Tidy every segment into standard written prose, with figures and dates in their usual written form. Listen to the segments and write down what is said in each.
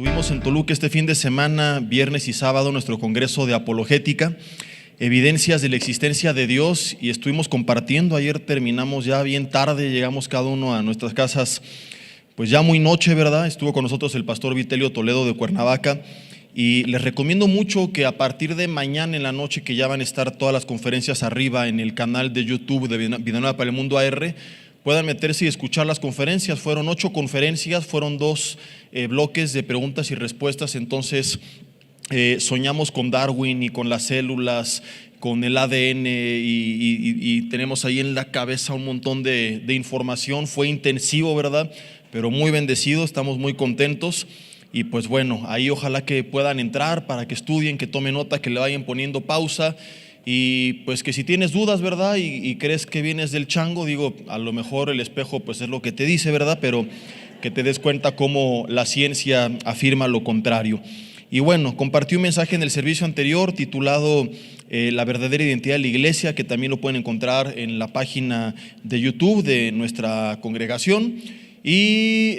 Tuvimos en Toluca este fin de semana, viernes y sábado, nuestro congreso de apologética, evidencias de la existencia de Dios, y estuvimos compartiendo. Ayer terminamos ya bien tarde, llegamos cada uno a nuestras casas pues ya muy noche, ¿verdad? Estuvo con nosotros el pastor Vitelio Toledo de Cuernavaca, y les recomiendo mucho que a partir de mañana en la noche, que ya van a estar todas las conferencias arriba en el canal de YouTube de Vida Nueva para el Mundo AR, puedan meterse y escuchar las conferencias. Fueron 8 conferencias, fueron 2 bloques de preguntas y respuestas. Entonces soñamos con Darwin y con las células, con el ADN, y tenemos ahí en la cabeza un montón de información. Fue intensivo, ¿verdad? Pero muy bendecido, estamos muy contentos. Y pues bueno, ahí ojalá que puedan entrar para que estudien, que tomen nota, que le vayan poniendo pausa. Y pues que si tienes dudas, ¿verdad? Y crees que vienes del chango, digo, a lo mejor el espejo pues es lo que te dice, ¿verdad? Pero que te des cuenta cómo la ciencia afirma lo contrario. Y bueno, compartí un mensaje en el servicio anterior titulado La verdadera identidad de la iglesia, que también lo pueden encontrar en la página de YouTube de nuestra congregación. Y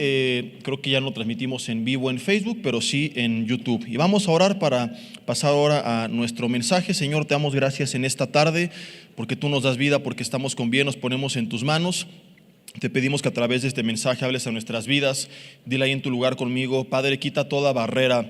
creo que ya no transmitimos en vivo en Facebook, pero sí en YouTube. Y vamos a orar para pasar ahora a nuestro mensaje. Señor, te damos gracias en esta tarde, porque tú nos das vida, porque estamos con bien, nos ponemos en tus manos. Te pedimos que a través de este mensaje hables a nuestras vidas. Dile ahí en tu lugar conmigo: Padre, quita toda barrera,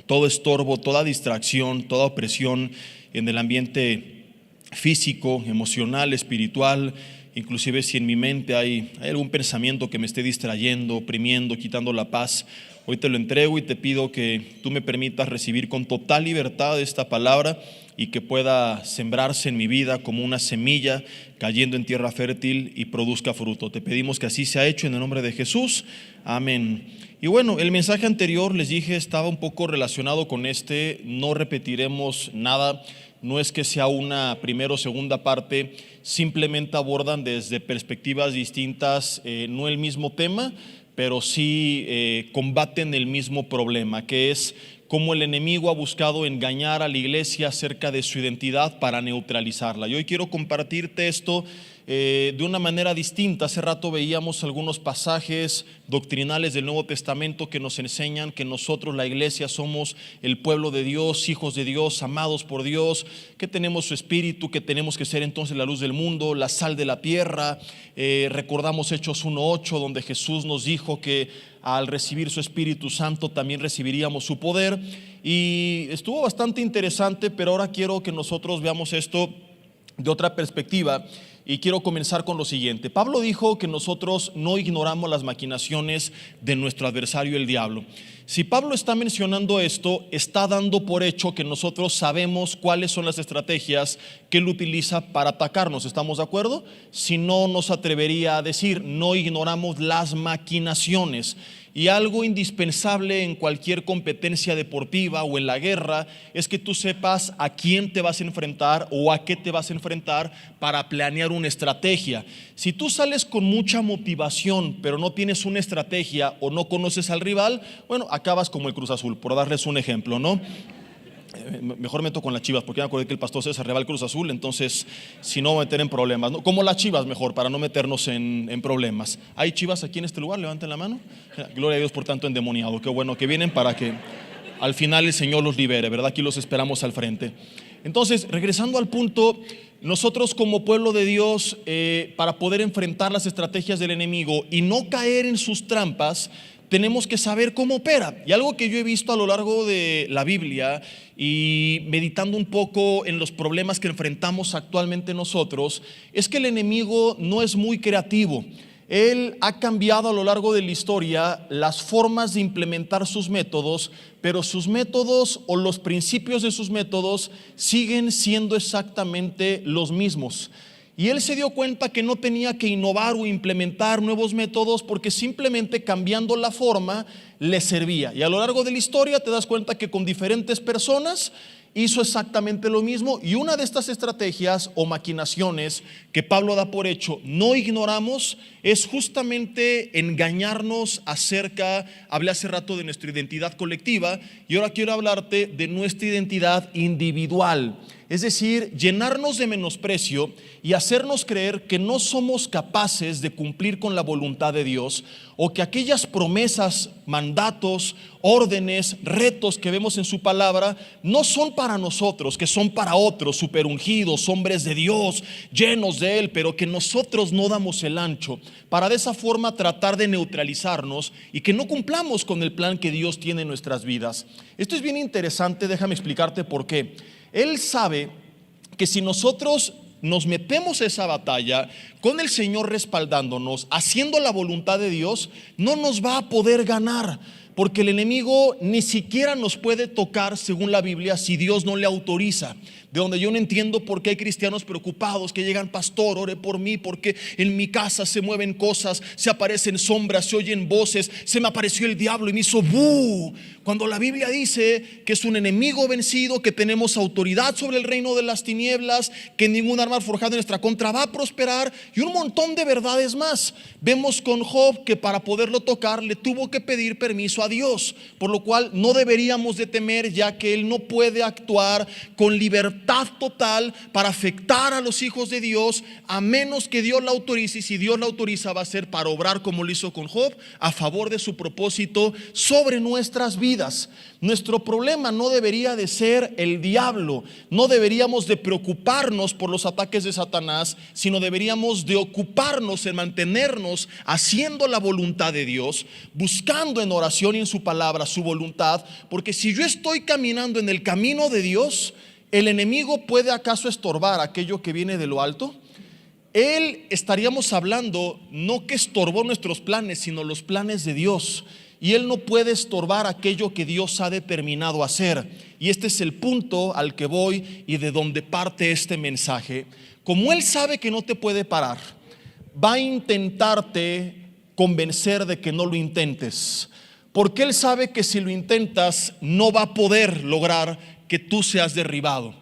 todo estorbo, toda distracción, toda opresión en el ambiente físico, emocional, espiritual. Inclusive si en mi mente hay algún pensamiento que me esté distrayendo, oprimiendo, quitando la paz, hoy te lo entrego y te pido que tú me permitas recibir con total libertad esta palabra y que pueda sembrarse en mi vida como una semilla cayendo en tierra fértil y produzca fruto. Te pedimos que así sea hecho en el nombre de Jesús. Amén. Y bueno, el mensaje anterior, les dije, estaba un poco relacionado con este. No repetiremos nada. No es que sea una primera o segunda parte, simplemente abordan desde perspectivas distintas, no el mismo tema, pero sí combaten el mismo problema, que es cómo el enemigo ha buscado engañar a la iglesia acerca de su identidad para neutralizarla. Y hoy quiero compartirte esto de una manera distinta. Hace rato veíamos algunos pasajes doctrinales del Nuevo Testamento que nos enseñan que nosotros, la iglesia, somos el pueblo de Dios, hijos de Dios, amados por Dios, que tenemos su espíritu, que tenemos que ser entonces la luz del mundo, la sal de la tierra. Recordamos Hechos 1:8, donde Jesús nos dijo que al recibir su Espíritu Santo también recibiríamos su poder, y estuvo bastante interesante. Pero ahora quiero que nosotros veamos esto de otra perspectiva. Y quiero comenzar con lo siguiente. Pablo dijo que nosotros no ignoramos las maquinaciones de nuestro adversario, el diablo. Si Pablo está mencionando esto, está dando por hecho que nosotros sabemos cuáles son las estrategias que él utiliza para atacarnos. ¿Estamos de acuerdo? Si no, nos atrevería a decir: no ignoramos las maquinaciones. Y algo indispensable en cualquier competencia deportiva o en la guerra es que tú sepas a quién te vas a enfrentar o a qué te vas a enfrentar para planear una estrategia. Si tú sales con mucha motivación pero no tienes una estrategia o no conoces al rival, bueno, acabas como el Cruz Azul, por darles un ejemplo, ¿no? Mejor meto con las Chivas, porque me acordé que el pastor César reba el Cruz Azul. Entonces, si no, meter en problemas, ¿no? Como las Chivas, mejor, para no meternos en problemas. ¿Hay Chivas aquí en este lugar? Levanten la mano. Gloria a Dios por tanto endemoniado. Qué bueno que vienen, para que al final el Señor los libere, ¿verdad? Aquí los esperamos al frente. Entonces, regresando al punto, nosotros como pueblo de Dios, para poder enfrentar las estrategias del enemigo y no caer en sus trampas, tenemos que saber cómo opera. Y algo que yo he visto a lo largo de la Biblia y meditando un poco en los problemas que enfrentamos actualmente nosotros, es que el enemigo no es muy creativo. Él ha cambiado a lo largo de la historia las formas de implementar sus métodos, pero sus métodos o los principios de sus métodos siguen siendo exactamente los mismos. Y él se dio cuenta que no tenía que innovar o implementar nuevos métodos, porque simplemente cambiando la forma le servía. Y a lo largo de la historia te das cuenta que con diferentes personas hizo exactamente lo mismo. Y una de estas estrategias o maquinaciones que Pablo da por hecho no ignoramos es justamente engañarnos acerca, hablé hace rato de nuestra identidad colectiva, y ahora quiero hablarte de nuestra identidad individual. Es decir, llenarnos de menosprecio y hacernos creer que no somos capaces de cumplir con la voluntad de Dios, o que aquellas promesas mandatos, órdenes, retos que vemos en su palabra no son para nosotros, que son para otros, superungidos, hombres de Dios, llenos de Él, pero que nosotros no damos el ancho para de esa forma tratar de neutralizarnos y que no cumplamos con el plan que Dios tiene en nuestras vidas. Esto es bien interesante, déjame explicarte por qué. Él sabe que si nosotros nos metemos a esa batalla con el Señor respaldándonos, haciendo la voluntad de Dios, no nos va a poder ganar, porque el enemigo ni siquiera nos puede tocar, según la Biblia, si Dios no le autoriza. De donde yo no entiendo por qué hay cristianos preocupados que llegan: pastor, ore por mí, porque en mi casa se mueven cosas, se aparecen sombras, se oyen voces, se me apareció el diablo y me hizo ¡bu! Cuando la Biblia dice que es un enemigo vencido, que tenemos autoridad sobre el reino de las tinieblas, que ningún arma forjada en nuestra contra va a prosperar, y un montón de verdades más. Vemos con Job que para poderlo tocar le tuvo que pedir permiso a Dios, por lo cual no deberíamos de temer, ya que él no puede actuar con libertad total para afectar a los hijos de Dios, a menos que Dios la autorice. Y si Dios la autoriza, va a ser para obrar como lo hizo con Job, a favor de su propósito sobre nuestras vidas. Nuestro problema no debería de ser el diablo, no deberíamos de preocuparnos por los ataques de Satanás, sino deberíamos de ocuparnos en mantenernos haciendo la voluntad de Dios, buscando en oración y en su palabra su voluntad, porque si yo estoy caminando en el camino de Dios, ¿el enemigo puede acaso estorbar aquello que viene de lo alto? Estaríamos hablando no que estorbó nuestros planes, sino los planes de Dios. Y él no puede estorbar aquello que Dios ha determinado hacer. Y este es el punto al que voy y de donde parte este mensaje. Como él sabe que no te puede parar, va a intentarte convencer de que no lo intentes, porque él sabe que si lo intentas no va a poder lograr que tú seas derribado.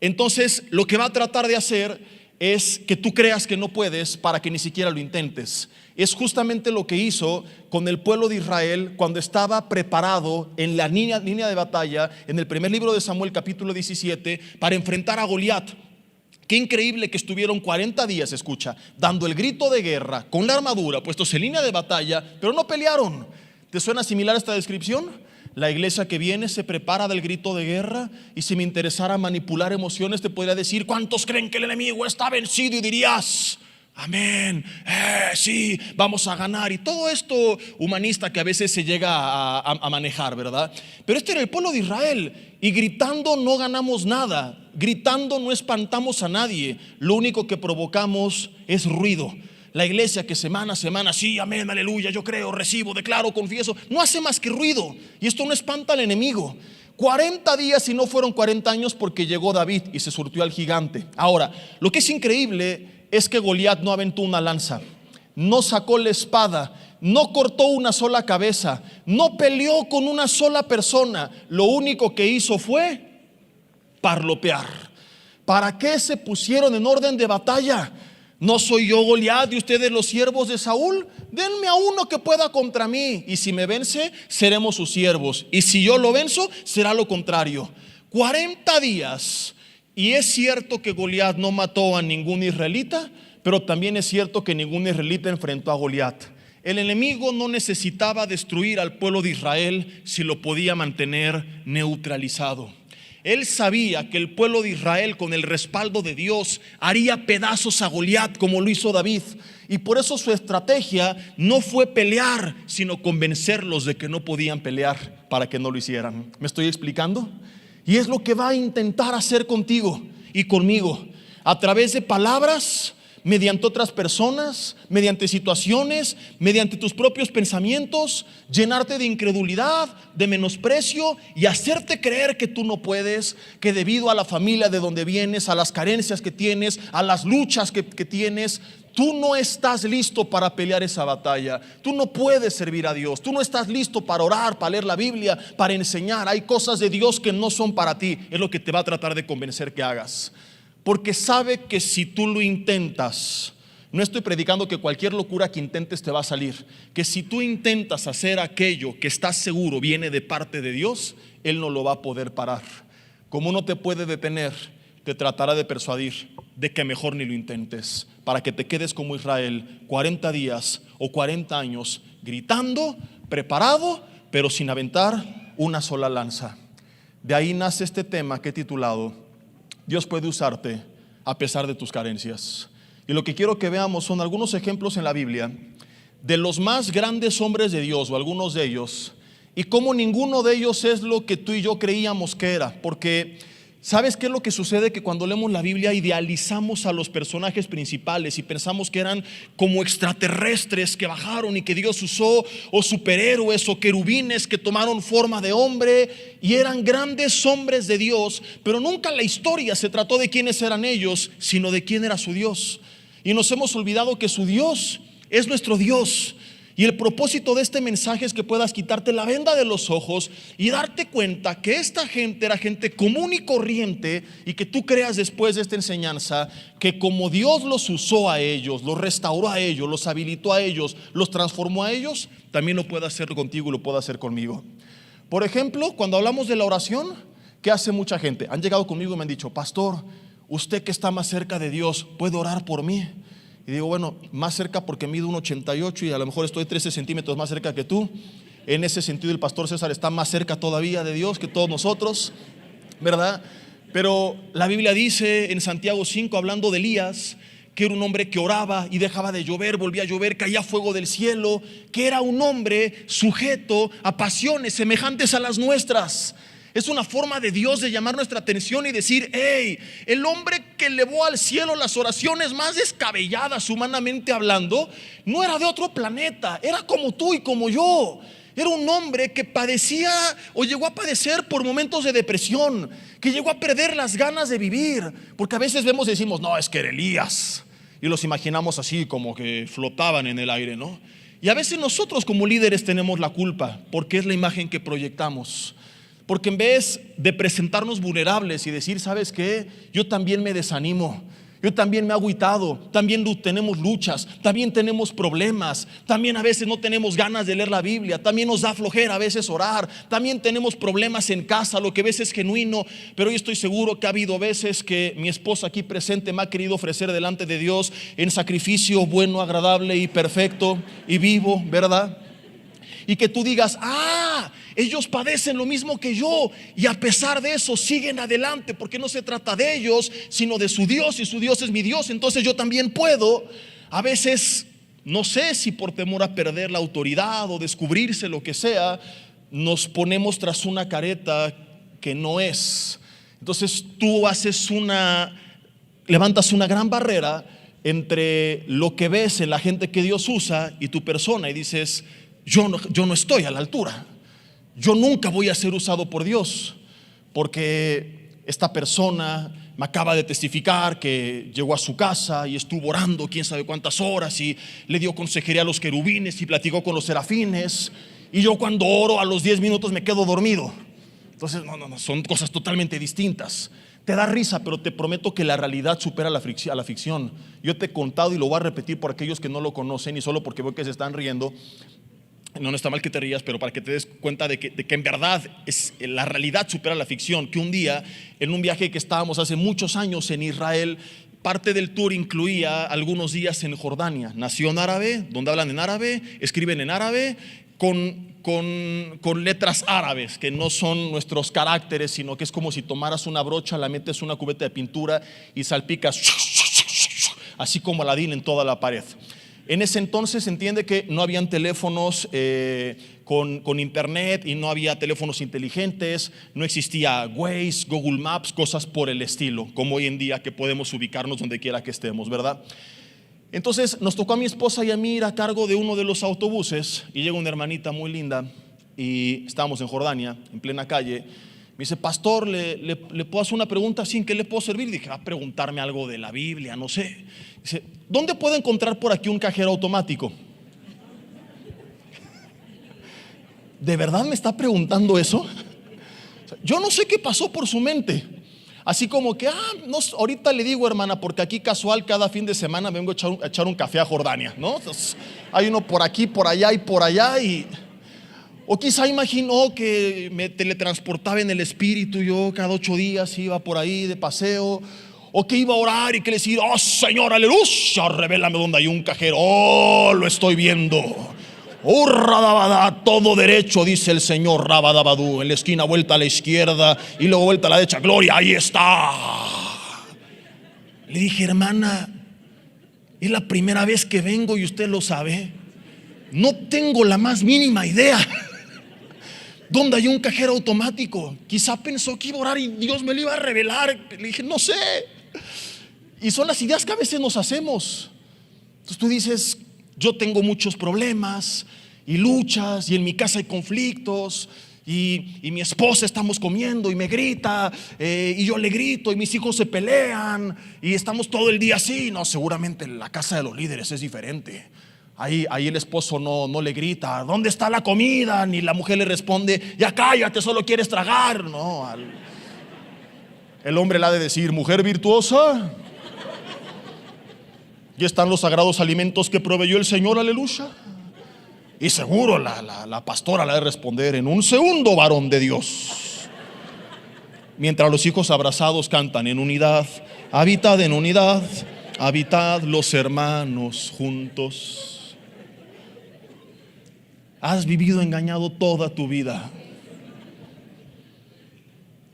Entonces lo que va a tratar de hacer es que tú creas que no puedes, para que ni siquiera lo intentes. Es justamente lo que hizo con el pueblo de Israel cuando estaba preparado en la línea de batalla, en el primer libro de Samuel, capítulo 17, para enfrentar a Goliat. Qué increíble que estuvieron 40 días, escucha, dando el grito de guerra, con la armadura, puestos en línea de batalla, pero no pelearon. ¿Te suena similar esta descripción? La iglesia que viene se prepara del grito de guerra, y si me interesara manipular emociones, te podría decir: ¿cuántos creen que el enemigo está vencido? Y dirías: amén, sí, vamos a ganar. Y todo esto humanista que a veces se llega a manejar, ¿verdad? Pero este era el pueblo de Israel, y gritando no ganamos nada, gritando no espantamos a nadie, lo único que provocamos es ruido. La iglesia que semana a semana, sí, amén, aleluya, yo creo, recibo, declaro, confieso, no hace más que ruido, y esto no espanta al enemigo. 40 días y no fueron 40 años, porque llegó David y se surtió al gigante. Ahora, lo que es increíble es que Goliat no aventó una lanza, no sacó la espada, no cortó una sola cabeza, no peleó con una sola persona. Lo único que hizo fue parlopear. ¿Para qué se pusieron en orden de batalla? ¿No soy yo Goliat y ustedes los siervos de Saúl? Denme a uno que pueda contra mí, y si me vence, seremos sus siervos, y si yo lo venzo, será lo contrario. 40 días. Y es cierto que Goliat no mató a ningún israelita, pero también es cierto que ningún israelita enfrentó a Goliat. El enemigo no necesitaba destruir al pueblo de Israel si lo podía mantener neutralizado. Él sabía que el pueblo de Israel, con el respaldo de Dios, haría pedazos a Goliat como lo hizo David. Y por eso su estrategia no fue pelear, sino convencerlos de que no podían pelear para que no lo hicieran. ¿Me estoy explicando? Y es lo que va a intentar hacer contigo y conmigo, a través de palabras, mediante otras personas, mediante situaciones, mediante tus propios pensamientos, llenarte de incredulidad, de menosprecio, y hacerte creer que tú no puedes, que debido a la familia de donde vienes, a las carencias que tienes, a las luchas que tienes, tú no estás listo para pelear esa batalla. Tú no puedes servir a Dios. Tú no estás listo para orar, para leer la Biblia, para enseñar. Hay cosas de Dios que no son para ti. Es lo que te va a tratar de convencer que hagas, porque sabe que si tú lo intentas, no estoy predicando que cualquier locura que intentes te va a salir, que si tú intentas hacer aquello que estás seguro viene de parte de Dios, Él no lo va a poder parar. Como no te puede detener, te tratará de persuadir de que mejor ni lo intentes, para que te quedes como Israel 40 días o 40 años gritando, preparado, pero sin aventar una sola lanza. De ahí nace este tema que he titulado Dios puede usarte a pesar de tus carencias. Y lo que quiero que veamos son algunos ejemplos en la Biblia de los más grandes hombres de Dios, o algunos de ellos, y cómo ninguno de ellos es lo que tú y yo creíamos que era. Porque ¿sabes qué es lo que sucede? Que cuando leemos la Biblia idealizamos a los personajes principales y pensamos que eran como extraterrestres que bajaron y que Dios usó, o superhéroes o querubines que tomaron forma de hombre y eran grandes hombres de Dios, pero nunca la historia se trató de quiénes eran ellos, sino de quién era su Dios. Y nos hemos olvidado que su Dios es nuestro Dios. Y el propósito de este mensaje es que puedas quitarte la venda de los ojos y darte cuenta que esta gente era gente común y corriente, y que tú creas después de esta enseñanza que como Dios los usó a ellos, los restauró a ellos, los habilitó a ellos, los transformó a ellos, también lo puede hacer contigo y lo puede hacer conmigo. Por ejemplo, cuando hablamos de la oración, ¿qué hace mucha gente? Han llegado conmigo y me han dicho: pastor, usted que está más cerca de Dios, ¿puede orar por mí? Y digo, bueno, más cerca porque mido 1,88 y a lo mejor estoy 13 centímetros más cerca que tú. En ese sentido el pastor César está más cerca todavía de Dios que todos nosotros, ¿verdad? Pero la Biblia dice en Santiago 5, hablando de Elías, que era un hombre que oraba y dejaba de llover, volvía a llover, caía fuego del cielo, que era un hombre sujeto a pasiones semejantes a las nuestras. Es una forma de Dios de llamar nuestra atención y decir: hey, el hombre que elevó al cielo las oraciones más descabelladas humanamente hablando, no era de otro planeta, era como tú y como yo. Era un hombre que padecía o llegó a padecer por momentos de depresión, que llegó a perder las ganas de vivir, porque a veces vemos y decimos: no, es que era Elías, y los imaginamos así como que flotaban en el aire, ¿no? Y a veces nosotros como líderes tenemos la culpa, porque es la imagen que proyectamos. Porque en vez de presentarnos vulnerables y decir: ¿sabes qué? Yo también me desanimo, yo también me he agüitado, también tenemos luchas, también tenemos problemas, también a veces no tenemos ganas de leer la Biblia, también nos da flojera a veces orar, también tenemos problemas en casa, lo que a veces es genuino. Pero yo estoy seguro que ha habido veces que mi esposa aquí presente me ha querido ofrecer delante de Dios en sacrificio bueno, agradable y perfecto y vivo, ¿verdad? Y que tú digas: ah, ellos padecen lo mismo que yo, y a pesar de eso siguen adelante, porque no se trata de ellos, sino de su Dios, y su Dios es mi Dios, entonces yo también puedo. A veces, no sé si por temor a perder la autoridad o descubrirse, lo que sea, nos ponemos tras una careta que no es. Entonces tú levantas una gran barrera entre lo que ves en la gente que Dios usa y tu persona, y dices: yo no estoy a la altura, yo nunca voy a ser usado por Dios, porque esta persona me acaba de testificar que llegó a su casa y estuvo orando quién sabe cuántas horas, y le dio consejería a los querubines y platicó con los serafines, y yo cuando oro a los 10 minutos me quedo dormido. Entonces no, son cosas totalmente distintas. Te da risa, pero te prometo que la realidad supera a la ficción. Yo te he contado y lo voy a repetir por aquellos que no lo conocen, y solo porque veo que se están riendo. No está mal que te rías, pero para que te des cuenta de que en verdad la realidad supera la ficción. Que un día, en un viaje que estábamos hace muchos años en Israel, parte del tour incluía algunos días en Jordania, nación árabe, donde hablan en árabe, escriben en árabe, con letras árabes, que no son nuestros caracteres, sino que es como si tomaras una brocha, la metes en una cubeta de pintura y salpicas, así como Aladín, en toda la pared. En ese entonces se entiende que no habían teléfonos con internet, y no había teléfonos inteligentes, no existía Waze, Google Maps, cosas por el estilo, como hoy en día que podemos ubicarnos donde quiera que estemos, ¿verdad? Entonces nos tocó a mi esposa y a mí ir a cargo de uno de los autobuses, y llega una hermanita muy linda, y estábamos en Jordania, en plena calle. Me dice: pastor, ¿le puedo hacer una pregunta? ¿Sin qué le puedo servir? Dije: va a preguntarme algo de la Biblia, no sé. Dice: ¿dónde puedo encontrar por aquí un cajero automático? ¿De verdad me está preguntando eso? Yo no sé qué pasó por su mente. Así como que, no, ahorita le digo, hermana, porque aquí casual cada fin de semana vengo a echar un café a Jordania, ¿no? Entonces, hay uno por aquí, por allá y por allá, o quizá imaginó que me teletransportaba en el espíritu, yo cada 8 días iba por ahí de paseo, o que iba a orar y que le decía: oh Señor, aleluya, revélame donde hay un cajero. Oh, lo estoy viendo. Urradabada, todo derecho, dice el Señor, rabadabadú, en la esquina vuelta a la izquierda y luego vuelta a la derecha, gloria, ahí está. Le dije, hermana, es la primera vez que vengo y usted lo sabe. No tengo la más mínima idea dónde hay un cajero automático. Quizá pensó que iba a orar y Dios me lo iba a revelar. Le dije, no sé. Y son las ideas que a veces nos hacemos. Entonces tú dices, yo tengo muchos problemas y luchas, y en mi casa hay conflictos, y mi esposa estamos comiendo y me grita, y yo le grito, y mis hijos se pelean, y estamos todo el día así. No, seguramente en la casa de los líderes es diferente. Ahí el esposo no le grita, ¿dónde está la comida? Ni la mujer le responde, ya cállate, solo quieres tragar. No, el hombre le ha de decir, mujer virtuosa, y están los sagrados alimentos que proveyó el Señor, aleluya. Y seguro la pastora le ha de responder, en un segundo, varón de Dios. Mientras los hijos abrazados cantan en unidad, habitad en unidad, habitad los hermanos juntos. Has vivido engañado toda tu vida.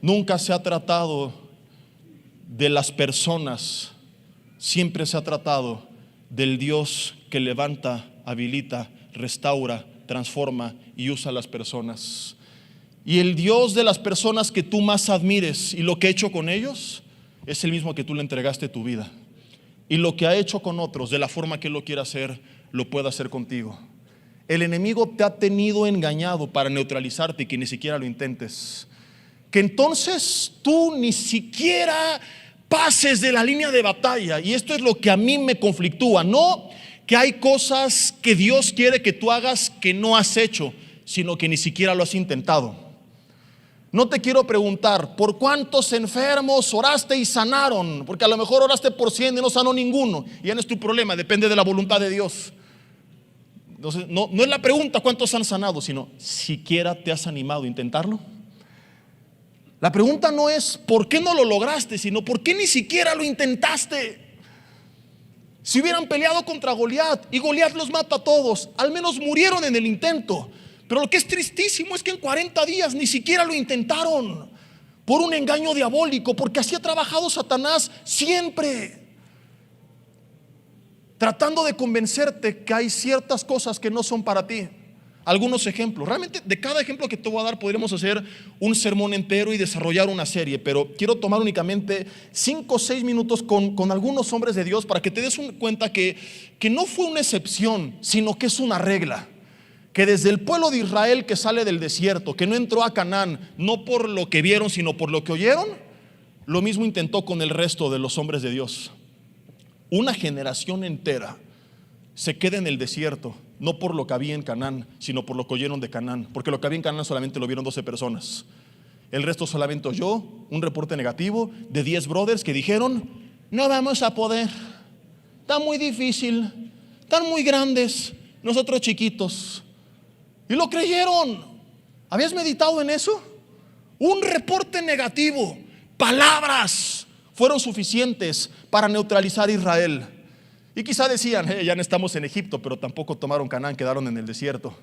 Nunca se ha tratado de las personas, siempre se ha tratado del Dios que levanta, habilita, restaura, transforma y usa a las personas. Y el Dios de las personas que tú más admires y lo que ha hecho con ellos es el mismo que tú le entregaste tu vida. Y lo que ha hecho con otros, de la forma que Él lo quiere hacer, lo puede hacer contigo. El enemigo te ha tenido engañado para neutralizarte y que ni siquiera lo intentes. Que entonces tú ni siquiera pases de la línea de batalla. Y esto es lo que a mí me conflictúa. No que hay cosas que Dios quiere que tú hagas que no has hecho, sino que ni siquiera lo has intentado. No te quiero preguntar por cuántos enfermos oraste y sanaron, porque a lo mejor oraste por 100 y no sanó ninguno, y ya no es tu problema, depende de la voluntad de Dios. Entonces no es la pregunta cuántos han sanado, sino siquiera te has animado a intentarlo. La pregunta no es por qué no lo lograste, sino por qué ni siquiera lo intentaste. Si hubieran peleado contra Goliat y Goliat los mata a todos, al menos murieron en el intento. Pero lo que es tristísimo es que en 40 días ni siquiera lo intentaron, por un engaño diabólico, porque así ha trabajado Satanás siempre, tratando de convencerte que hay ciertas cosas que no son para ti. Algunos ejemplos, realmente de cada ejemplo que te voy a dar podríamos hacer un sermón entero y desarrollar una serie, pero quiero tomar únicamente 5 o 6 minutos con algunos hombres de Dios para que te des cuenta que no fue una excepción, sino que es una regla. Que desde el pueblo de Israel que sale del desierto, que no entró a Canaán, no por lo que vieron, sino por lo que oyeron, lo mismo intentó con el resto de los hombres de Dios. Una generación entera se queda en el desierto, no por lo que había en Canaán, sino por lo que oyeron de Canaán, porque lo que había en Canaán solamente lo vieron 12 personas. El resto solamente oyó un reporte negativo de 10 brothers que dijeron, no vamos a poder, está muy difícil, están muy grandes, nosotros chiquitos. Y lo creyeron. ¿Habías meditado en eso? Un reporte negativo, palabras fueron suficientes para neutralizar a Israel. Y quizá decían, ya no estamos en Egipto, pero tampoco tomaron Canaán, quedaron en el desierto.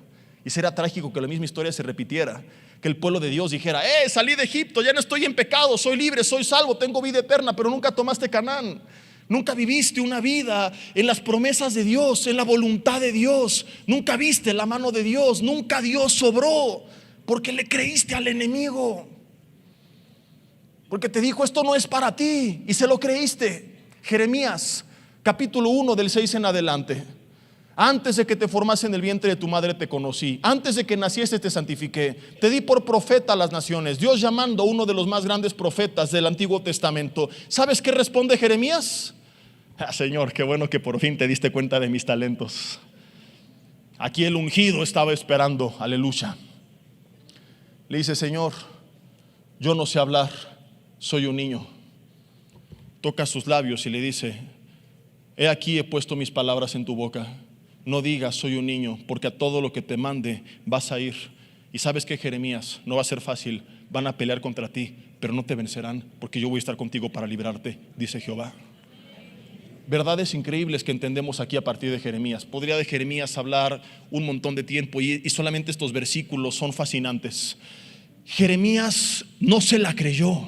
Y sería trágico que la misma historia se repitiera, que el pueblo de Dios dijera, salí de Egipto, ya no estoy en pecado, soy libre, soy salvo, tengo vida eterna, pero nunca tomaste Canaán. Nunca viviste una vida en las promesas de Dios, en la voluntad de Dios. Nunca viste la mano de Dios, nunca Dios sobró, porque le creíste al enemigo. Porque te dijo, esto no es para ti, y se lo creíste. Jeremías capítulo 1 del 6 en adelante. Antes de que te formase en el vientre de tu madre te conocí, antes de que naciese te santifiqué, te di por profeta a las naciones. Dios llamando a uno de los más grandes profetas del Antiguo Testamento. ¿Sabes qué responde Jeremías? Señor, qué bueno que por fin te diste cuenta de mis talentos. Aquí el ungido estaba esperando, aleluya. Le dice, Señor, yo no sé hablar, soy un niño. Toca sus labios y le dice, he aquí he puesto mis palabras en tu boca. No digas soy un niño, porque a todo lo que te mande vas a ir. Y sabes que Jeremías, no va a ser fácil, van a pelear contra ti, pero no te vencerán, porque yo voy a estar contigo para librarte, dice Jehová. verdades increíbles que entendemos aquí a partir de Jeremías. Podría de Jeremías hablar un montón de tiempo y solamente estos versículos son fascinantes. Jeremías no se la creyó.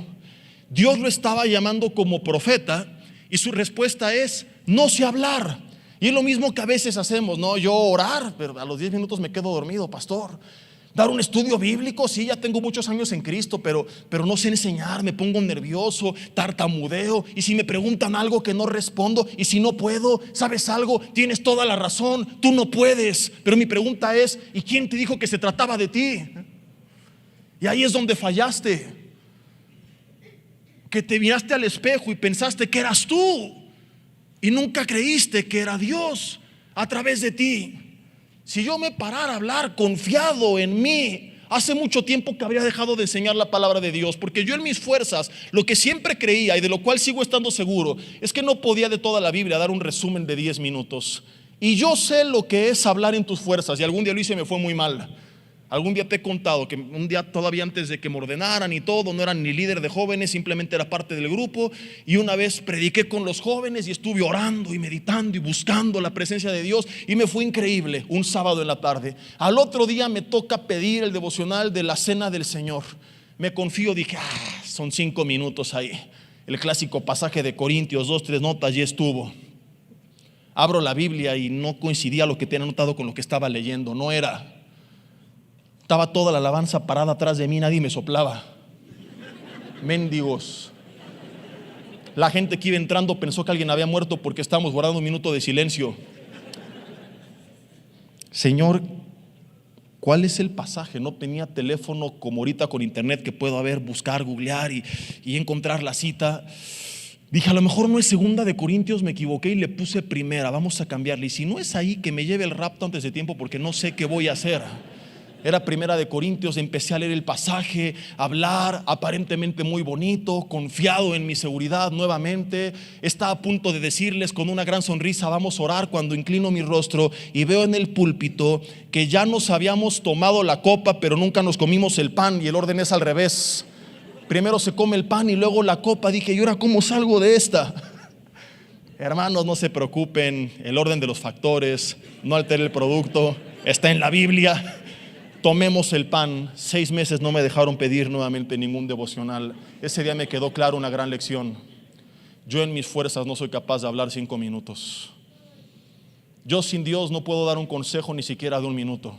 Dios lo estaba llamando como profeta y su respuesta es: no sé hablar. Y es lo mismo que a veces hacemos, ¿no? Yo orar, pero a los 10 minutos me quedo dormido, pastor. Dar un estudio bíblico, sí, ya tengo muchos años en Cristo, pero no sé enseñar, me pongo nervioso, tartamudeo, y si me preguntan algo que no respondo, y si no puedo, ¿sabes algo? Tienes toda la razón, tú no puedes, pero mi pregunta es: ¿y quién te dijo que se trataba de ti? Y ahí es donde fallaste, que te miraste al espejo y pensaste que eras tú, y nunca creíste que era Dios a través de ti. Si yo me parara a hablar confiado en mí, hace mucho tiempo que habría dejado de enseñar la palabra de Dios, porque yo en mis fuerzas, lo que siempre creía y de lo cual sigo estando seguro, es que no podía de toda la Biblia dar un resumen de 10 minutos. Y yo sé lo que es hablar en tus fuerzas, y algún día lo hice y me fue muy mal. Algún día te he contado que un día, todavía antes de que me ordenaran y todo, no era ni líder de jóvenes, simplemente era parte del grupo, y una vez prediqué con los jóvenes y estuve orando y meditando y buscando la presencia de Dios, y me fue increíble. Un sábado en la tarde, al otro día me toca pedir el devocional de la Cena del Señor. Me confío, dije, son 5 minutos ahí, el clásico pasaje de Corintios, 2, 3 notas, y estuvo. Abro la Biblia y no coincidía lo que tenía anotado con lo que estaba leyendo. Estaba toda la alabanza parada atrás de mí, nadie me soplaba. Mendigos. La gente que iba entrando pensó que alguien había muerto porque estábamos guardando un minuto de silencio. Señor, ¿cuál es el pasaje? No tenía teléfono como ahorita con internet, que puedo buscar, googlear y encontrar la cita. Dije, a lo mejor no es 2 de Corintios, me equivoqué y le puse 1. Vamos a cambiarle. Y si no es ahí, que me lleve el rapto antes de tiempo, porque no sé qué voy a hacer. Era 1 de Corintios, empecé a leer el pasaje, hablar, aparentemente muy bonito, confiado en mi seguridad nuevamente. Estaba a punto de decirles con una gran sonrisa: vamos a orar, cuando inclino mi rostro y veo en el púlpito que ya nos habíamos tomado la copa, pero nunca nos comimos el pan, y el orden es al revés. Primero se come el pan y luego la copa. Dije, ¿y ahora cómo salgo de esta? Hermanos, no se preocupen, el orden de los factores no altera el producto, está en la Biblia. Tomemos el pan. 6 meses no me dejaron pedir nuevamente ningún devocional. Ese día me quedó claro una gran lección. Yo en mis fuerzas no soy capaz de hablar 5 minutos. Yo sin Dios no puedo dar un consejo ni siquiera de 1 minuto.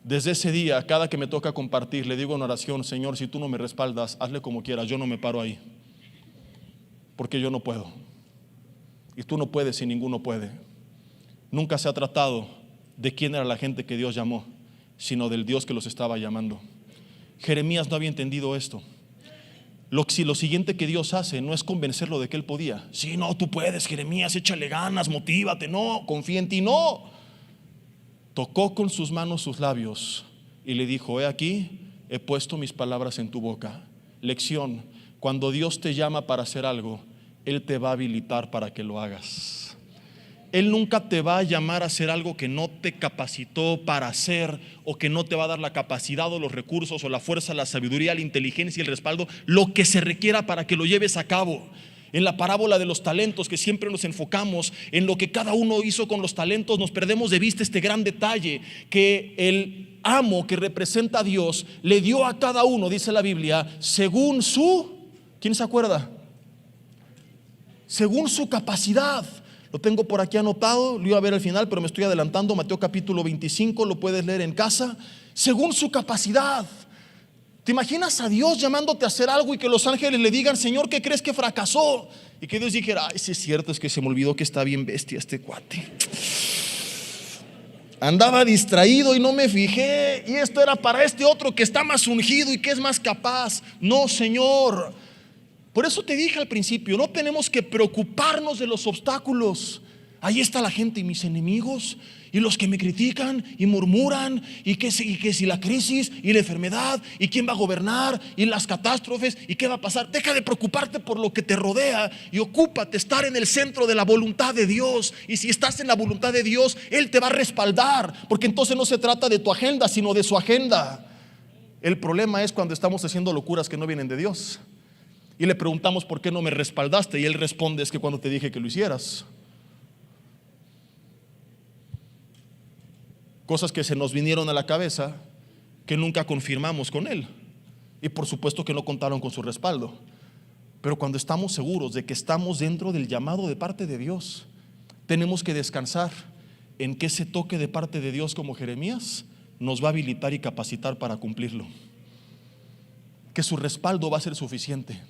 Desde ese día, cada que me toca compartir, le digo en oración: Señor, si tú no me respaldas, hazle como quieras, yo no me paro ahí, porque yo no puedo, y tú no puedes y ninguno puede. Nunca se ha tratado de quién era la gente que Dios llamó, sino del Dios que los estaba llamando. Jeremías no había entendido esto. Lo siguiente que Dios hace no es convencerlo de que él podía. Sí, no, tú puedes, Jeremías, échale ganas, motívate, no, confía en ti, no. Tocó con sus manos sus labios y le dijo: he aquí, he puesto mis palabras en tu boca. Lección: cuando Dios te llama para hacer algo, Él te va a habilitar para que lo hagas. Él nunca te va a llamar a hacer algo que no te capacitó para hacer, o que no te va a dar la capacidad o los recursos o la fuerza, la sabiduría, la inteligencia y el respaldo, lo que se requiera para que lo lleves a cabo. En la parábola de los talentos, que siempre nos enfocamos en lo que cada uno hizo con los talentos, nos perdemos de vista este gran detalle: que el amo, que representa a Dios, le dio a cada uno, dice la Biblia, según su, ¿quién se acuerda? Según su capacidad. Lo tengo por aquí anotado, lo iba a ver al final, pero me estoy adelantando. Mateo capítulo 25, lo puedes leer en casa. Según su capacidad. ¿Te imaginas a Dios llamándote a hacer algo y que los ángeles le digan: Señor, ¿qué crees que fracasó? Y que Dios dijera: ay, sí es cierto, es que se me olvidó que está bien bestia este cuate. Andaba distraído y no me fijé, y esto era para este otro que está más ungido y que es más capaz. No, Señor. Por eso te dije al principio, no tenemos que preocuparnos de los obstáculos. Ahí está la gente y mis enemigos, y los que me critican y murmuran, y que si la crisis y la enfermedad, y quién va a gobernar, y las catástrofes, y qué va a pasar. Deja de preocuparte por lo que te rodea y ocúpate estar en el centro de la voluntad de Dios. Y si estás en la voluntad de Dios, Él te va a respaldar, porque entonces no se trata de tu agenda, sino de su agenda. El problema es cuando estamos haciendo locuras que no vienen de Dios. Y le preguntamos: ¿por qué no me respaldaste? Y él responde: es que cuando te dije que lo hicieras. Cosas que se nos vinieron a la cabeza que nunca confirmamos con él. Y por supuesto que no contaron con su respaldo. Pero cuando estamos seguros de que estamos dentro del llamado de parte de Dios, tenemos que descansar en que ese toque de parte de Dios, como Jeremías, nos va a habilitar y capacitar para cumplirlo. Que su respaldo va a ser suficiente.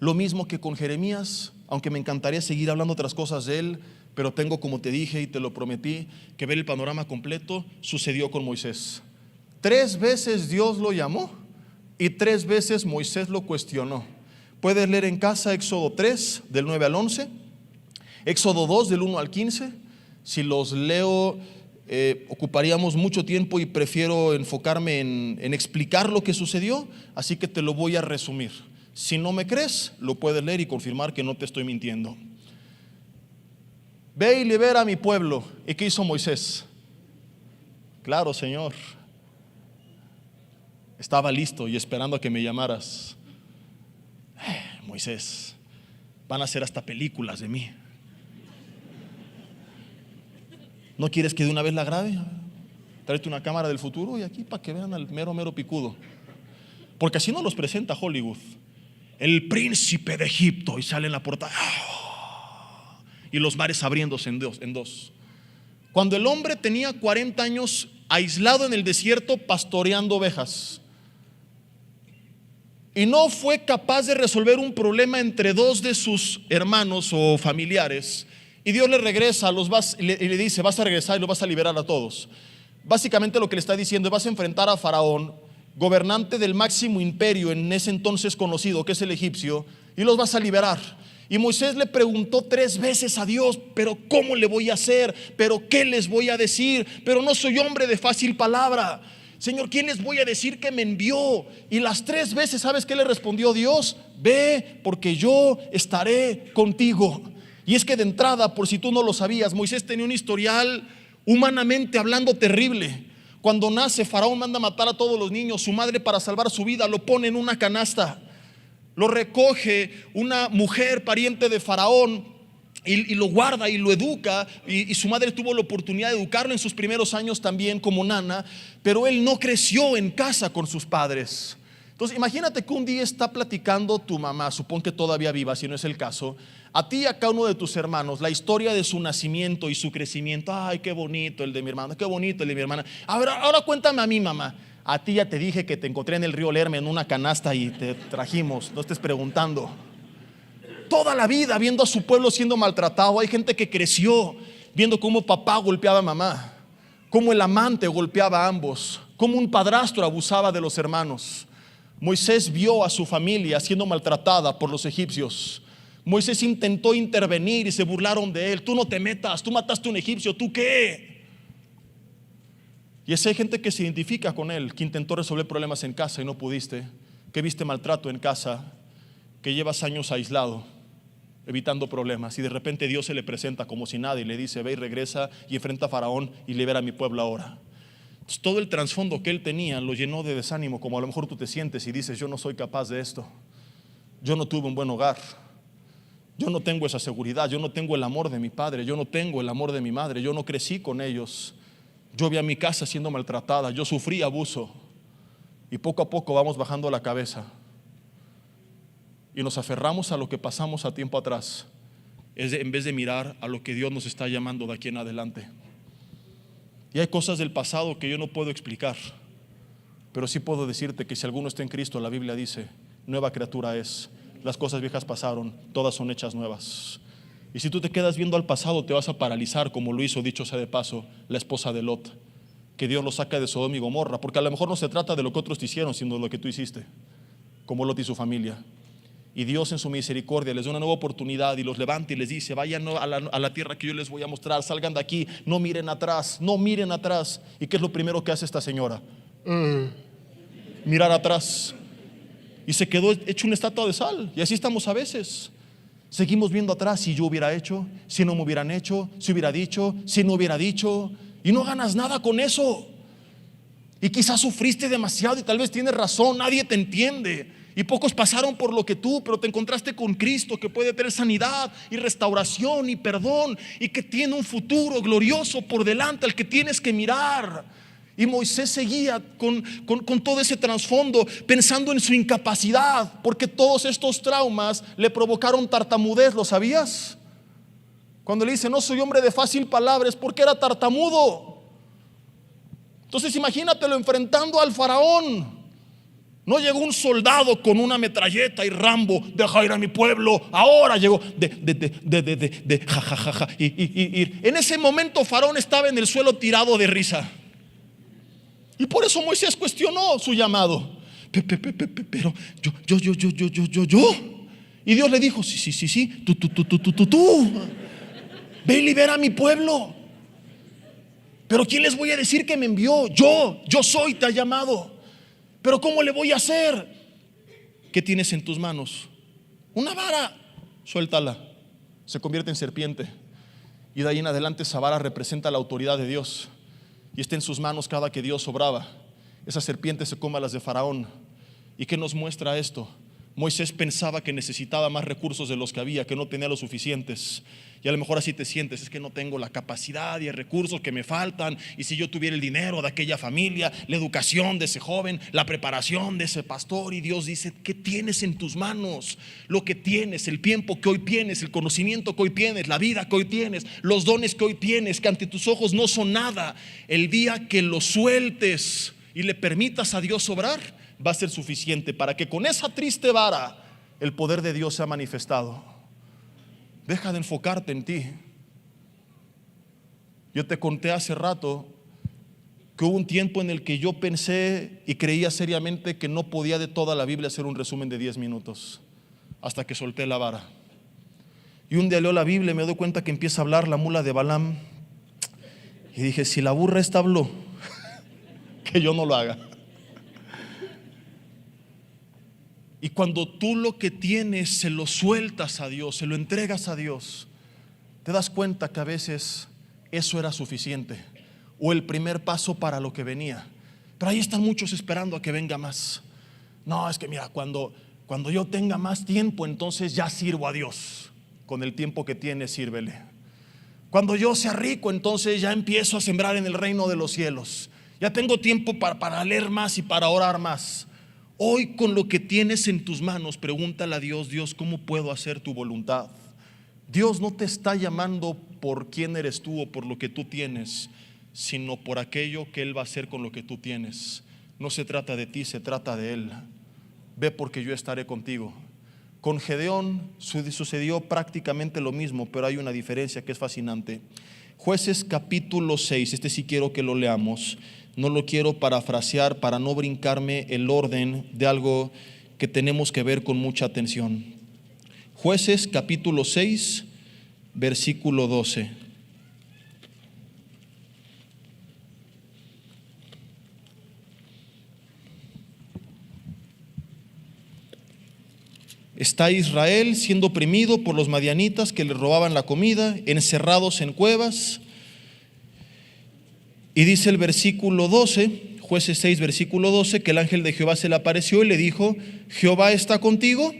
Lo mismo que con Jeremías, aunque me encantaría seguir hablando otras cosas de él, pero tengo, como te dije y te lo prometí, que ver el panorama completo. Sucedió con Moisés. 3 veces Dios lo llamó y 3 veces Moisés lo cuestionó. Puedes leer en casa Éxodo 3 del 9 al 11, Éxodo 2 del 1 al 15. Si los leo ocuparíamos mucho tiempo y prefiero enfocarme en explicar lo que sucedió, así que te lo voy a resumir. Si no me crees, lo puedes leer y confirmar que no te estoy mintiendo. Ve y libera a mi pueblo. ¿Y qué hizo Moisés? Claro, Señor, estaba listo y esperando a que me llamaras. Moisés, van a hacer hasta películas de mí. ¿No quieres que de una vez la grabe? Tráete una cámara del futuro y aquí para que vean al mero picudo. Porque así nos los presenta Hollywood. El príncipe de Egipto, y sale en la portada, y los mares abriéndose en dos. Cuando el hombre tenía 40 años aislado en el desierto pastoreando ovejas, y no fue capaz de resolver un problema entre 2 de sus hermanos o familiares, y Dios le regresa, y le dice: vas a regresar y los vas a liberar a todos. Básicamente lo que le está diciendo es: vas a enfrentar a Faraón, gobernante del máximo imperio en ese entonces conocido, que es el egipcio, y los vas a liberar. Y Moisés le preguntó 3 veces a Dios: pero ¿cómo le voy a hacer? ¿Pero qué les voy a decir? Pero no soy hombre de fácil palabra. Señor, ¿quién les voy a decir que me envió? Y las 3 veces, ¿sabes qué le respondió Dios? Ve, porque yo estaré contigo. Y es que de entrada, por si tú no lo sabías, Moisés tenía un historial humanamente hablando terrible. Cuando nace, Faraón manda matar a todos los niños. Su madre, para salvar su vida, lo pone en una canasta. Lo recoge una mujer pariente de Faraón y lo guarda y lo educa, y su madre tuvo la oportunidad de educarlo en sus primeros años también como nana, pero él no creció en casa con sus padres. Entonces imagínate que un día está platicando tu mamá, supón que todavía viva, si no es el caso, a ti y a cada uno de tus hermanos, la historia de su nacimiento y su crecimiento. Ay, qué bonito el de mi hermano, qué bonito el de mi hermana. Ahora cuéntame a mí, mamá. A ti ya te dije que te encontré en el río Lerma en una canasta y te trajimos, no estés preguntando. Toda la vida viendo a su pueblo siendo maltratado. Hay gente que creció viendo cómo papá golpeaba a mamá, cómo el amante golpeaba a ambos, cómo un padrastro abusaba de los hermanos. Moisés vio a su familia siendo maltratada por los egipcios. Moisés intentó intervenir y se burlaron de él. Tú no te metas, tú mataste a un egipcio, ¿tú qué? Y esa hay gente que se identifica con él, que intentó resolver problemas en casa y no pudiste, que viste maltrato en casa, que llevas años aislado, evitando problemas, y de repente Dios se le presenta como si nada y le dice: ve y regresa y enfrenta a Faraón y libera a mi pueblo ahora. Entonces, todo el trasfondo que él tenía lo llenó de desánimo, como a lo mejor tú te sientes y dices: yo no soy capaz de esto, yo no tuve un buen hogar, yo no tengo esa seguridad, yo no tengo el amor de mi padre, yo no tengo el amor de mi madre, yo no crecí con ellos, yo vi a mi casa siendo maltratada, yo sufrí abuso. Y poco a poco vamos bajando la cabeza y nos aferramos a lo que pasamos a tiempo atrás, en vez de mirar a lo que Dios nos está llamando de aquí en adelante. Y hay cosas del pasado que yo no puedo explicar, pero sí puedo decirte que si alguno está en Cristo, la Biblia dice: nueva criatura es, las cosas viejas pasaron, todas son hechas nuevas. Y si tú te quedas viendo al pasado, te vas a paralizar, como lo hizo, dicho sea de paso, la esposa de Lot, que Dios lo saca de Sodoma y Gomorra, porque a lo mejor no se trata de lo que otros te hicieron, sino de lo que tú hiciste, como Lot y su familia. Y Dios en su misericordia les da una nueva oportunidad y los levanta y les dice: vayan a la tierra que yo les voy a mostrar, salgan de aquí, no miren atrás, no miren atrás. ¿Y qué es lo primero que hace esta señora? Mirar atrás. Y se quedó hecho una estatua de sal. Y así estamos a veces. Seguimos viendo atrás: si yo hubiera hecho, si no me hubieran hecho, si hubiera dicho, si no hubiera dicho. Y no ganas nada con eso. Y quizás sufriste demasiado y tal vez tienes razón, nadie te entiende. Y pocos pasaron por lo que tú, pero te encontraste con Cristo, que puede tener sanidad y restauración y perdón, y que tiene un futuro glorioso por delante al que tienes que mirar. Y Moisés seguía con todo ese trasfondo, pensando en su incapacidad, porque todos estos traumas le provocaron tartamudez. ¿Lo sabías? Cuando le dice no soy hombre de fácil palabra, es porque era tartamudo. Entonces imagínatelo enfrentando al faraón. No llegó un soldado con una metralleta y Rambo, deja ir a mi pueblo. Ahora llegó jajaja. Y en ese momento Faraón estaba en el suelo tirado de risa. Y por eso Moisés cuestionó su llamado. Pero yo. Y Dios le dijo, sí, tú. Ve y libera a mi pueblo. Pero ¿quién les voy a decir que me envió? Yo soy, te ha llamado. Pero ¿cómo le voy a hacer? ¿Qué tienes en tus manos? Una vara, suéltala, se convierte en serpiente. Y de ahí en adelante esa vara representa la autoridad de Dios. Y está en sus manos cada que Dios obraba. Esa serpiente se come a las de Faraón. ¿Y qué nos muestra esto? Moisés pensaba que necesitaba más recursos de los que había, que no tenía los suficientes. Y a lo mejor así te sientes, es que no tengo la capacidad y el recursos que me faltan. Y si yo tuviera el dinero de aquella familia, la educación de ese joven, la preparación de ese pastor. Y Dios dice, ¿qué tienes en tus manos? Lo que tienes, el tiempo que hoy tienes, el conocimiento que hoy tienes, la vida que hoy tienes, los dones que hoy tienes, que ante tus ojos no son nada. El día que lo sueltes y le permitas a Dios obrar, va a ser suficiente para que con esa triste vara el poder de Dios sea manifestado. Deja de enfocarte en ti. Yo te conté hace rato que hubo un tiempo en el que yo pensé y creía seriamente que no podía de toda la Biblia hacer un resumen de 10 minutos, hasta que solté la vara. Y un día leo la Biblia y me doy cuenta que empieza a hablar la mula de Balaam. Y dije, si la burra esta habló, que yo no lo haga. Y cuando tú lo que tienes se lo sueltas a Dios, se lo entregas a Dios, te das cuenta que a veces eso era suficiente o el primer paso para lo que venía. Pero ahí están muchos esperando a que venga más. No, es que mira, cuando yo tenga más tiempo, entonces ya sirvo a Dios. Con el tiempo que tienes, sírvele. Cuando yo sea rico, entonces ya empiezo a sembrar en el reino de los cielos. Ya tengo tiempo para leer más y para orar más. Hoy, con lo que tienes en tus manos, pregúntale a Dios, Dios, ¿cómo puedo hacer tu voluntad? Dios no te está llamando por quién eres tú o por lo que tú tienes, sino por aquello que Él va a hacer con lo que tú tienes. No se trata de ti, se trata de Él. Ve, porque yo estaré contigo. Con Gedeón sucedió prácticamente lo mismo, pero hay una diferencia que es fascinante. Jueces capítulo 6, este sí quiero que lo leamos. No lo quiero parafrasear para no brincarme el orden de algo que tenemos que ver con mucha atención. Jueces capítulo 6, versículo 12. Está Israel siendo oprimido por los madianitas que le robaban la comida, encerrados en cuevas. Y dice el versículo 12, Jueces 6, versículo 12, que el ángel de Jehová se le apareció y le dijo, Jehová está contigo,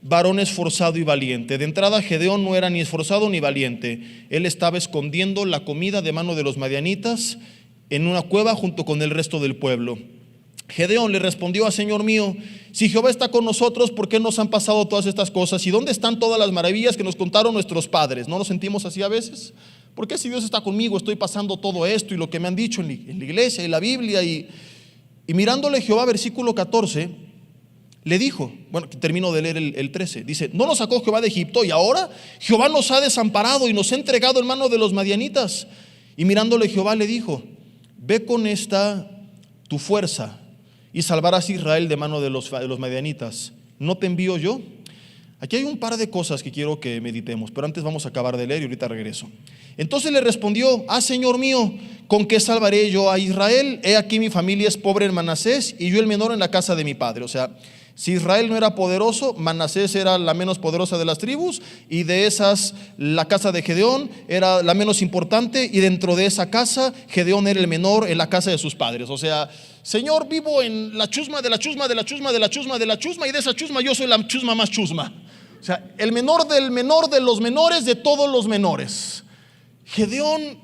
varón esforzado y valiente. De entrada, Gedeón no era ni esforzado ni valiente. Él estaba escondiendo la comida de mano de los madianitas en una cueva junto con el resto del pueblo. Gedeón le respondió, Señor mío, si Jehová está con nosotros, ¿por qué nos han pasado todas estas cosas? ¿Y dónde están todas las maravillas que nos contaron nuestros padres? ¿No nos sentimos así a veces? ¿Por qué si Dios está conmigo estoy pasando todo esto y lo que me han dicho en la iglesia y la Biblia? Y mirándole Jehová, versículo 14, le dijo, bueno, termino de leer el 13, dice, ¿no nos sacó Jehová de Egipto y ahora Jehová nos ha desamparado y nos ha entregado en mano de los madianitas? Y mirándole Jehová le dijo, ve con esta tu fuerza y salvarás a Israel de mano de los madianitas. ¿No te envío yo? Aquí hay un par de cosas que quiero que meditemos, pero antes vamos a acabar de leer y ahorita regreso. Entonces le respondió, Señor mío, ¿con qué salvaré yo a Israel? He aquí mi familia es pobre en Manasés y yo el menor en la casa de mi padre. O sea, Si Israel no era poderoso, Manasés era la menos poderosa de las tribus, y de esas la casa de Gedeón era la menos importante, y dentro de esa casa Gedeón era el menor en la casa de sus padres. O sea, Señor, vivo en la chusma de la chusma de la chusma de la chusma de la chusma, y de esa chusma yo soy la chusma más chusma. O sea, el menor del menor de los menores de todos los menores. Gedeón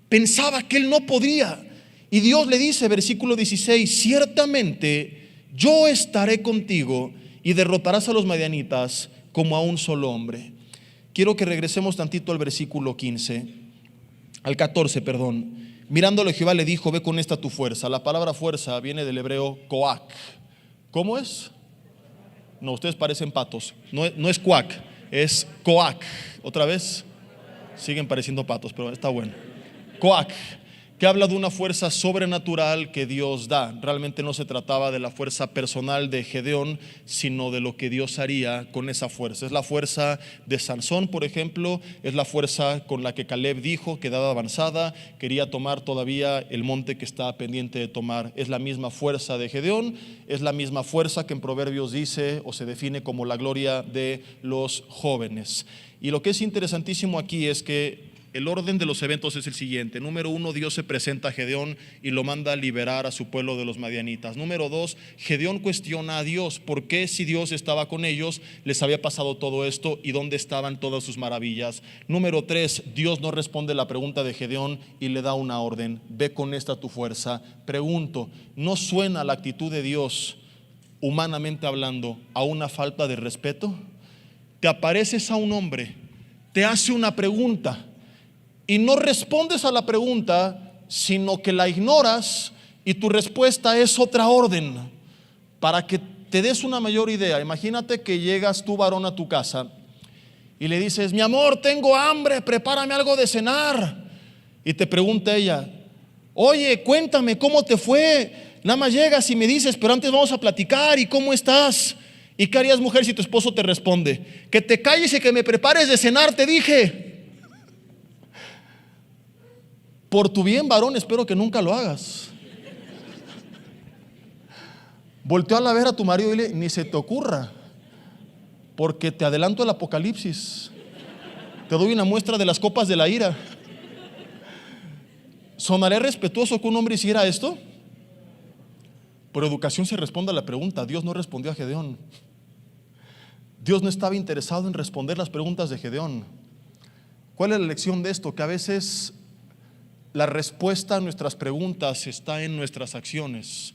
pensaba que él no podía, y Dios le dice, versículo 16: ciertamente yo estaré contigo y derrotarás a los madianitas como a un solo hombre. Quiero que regresemos tantito al versículo 14, perdón. Mirándole Jehová le dijo: ve con esta tu fuerza. La palabra fuerza viene del hebreo coac. ¿Cómo es? No, ustedes parecen patos. No es cuac, es coac. ¿Otra vez? Siguen pareciendo patos, pero está bueno. Coac, que habla de una fuerza sobrenatural que Dios da. Realmente no se trataba de la fuerza personal de Gedeón, sino de lo que Dios haría con esa fuerza. Es la fuerza de Sansón, por ejemplo. Es la fuerza con la que Caleb dijo que dada avanzada quería tomar todavía el monte que estaba pendiente de tomar. Es la misma fuerza de Gedeón. Es la misma fuerza que en Proverbios dice o se define como la gloria de los jóvenes. Y lo que es interesantísimo aquí es que el orden de los eventos es el siguiente. Número 1, Dios se presenta a Gedeón y lo manda a liberar a su pueblo de los madianitas. Número 2, Gedeón cuestiona a Dios. ¿Por qué, si Dios estaba con ellos, les había pasado todo esto y dónde estaban todas sus maravillas? Número 3, Dios no responde la pregunta de Gedeón y le da una orden: ve con esta tu fuerza. Pregunto, ¿no suena la actitud de Dios, humanamente hablando, a una falta de respeto? Te apareces a un hombre, te hace una pregunta y no respondes a la pregunta, sino que la ignoras, y tu respuesta es otra orden. Para que te des una mayor idea, imagínate que llegas tú, varón, a tu casa y le dices: mi amor, tengo hambre, prepárame algo de cenar. Y te pregunta ella: oye, cuéntame, ¿cómo te fue? Nada más llegas y me dices, pero antes vamos a platicar, ¿y cómo estás? ¿Y qué harías, mujer, si tu esposo te responde: que te calles y que me prepares de cenar, te dije? Por tu bien, varón, espero que nunca lo hagas. Volteo a la ver a tu marido y dile: ni se te ocurra, porque te adelanto el apocalipsis. Te doy una muestra de las copas de la ira. ¿Sonaré respetuoso que un hombre hiciera esto? Por educación se responde a la pregunta. Dios no respondió a Gedeón. Dios no estaba interesado en responder las preguntas de Gedeón. ¿Cuál es la lección de esto? Que a veces la respuesta a nuestras preguntas está en nuestras acciones.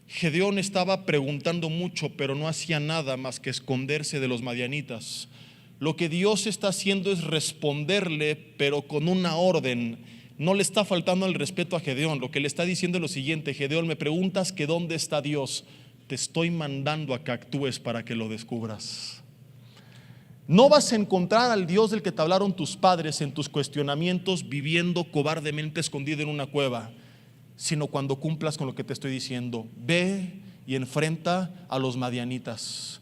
Gedeón estaba preguntando mucho, pero no hacía nada más que esconderse de los madianitas. Lo que Dios está haciendo es responderle, pero con una orden. No le está faltando el respeto a Gedeón. Lo que le está diciendo es lo siguiente: Gedeón, me preguntas que dónde está Dios. Te estoy mandando a que actúes para que lo descubras. No vas a encontrar al Dios del que te hablaron tus padres en tus cuestionamientos viviendo cobardemente escondido en una cueva, sino cuando cumplas con lo que te estoy diciendo. Ve y enfrenta a los madianitas.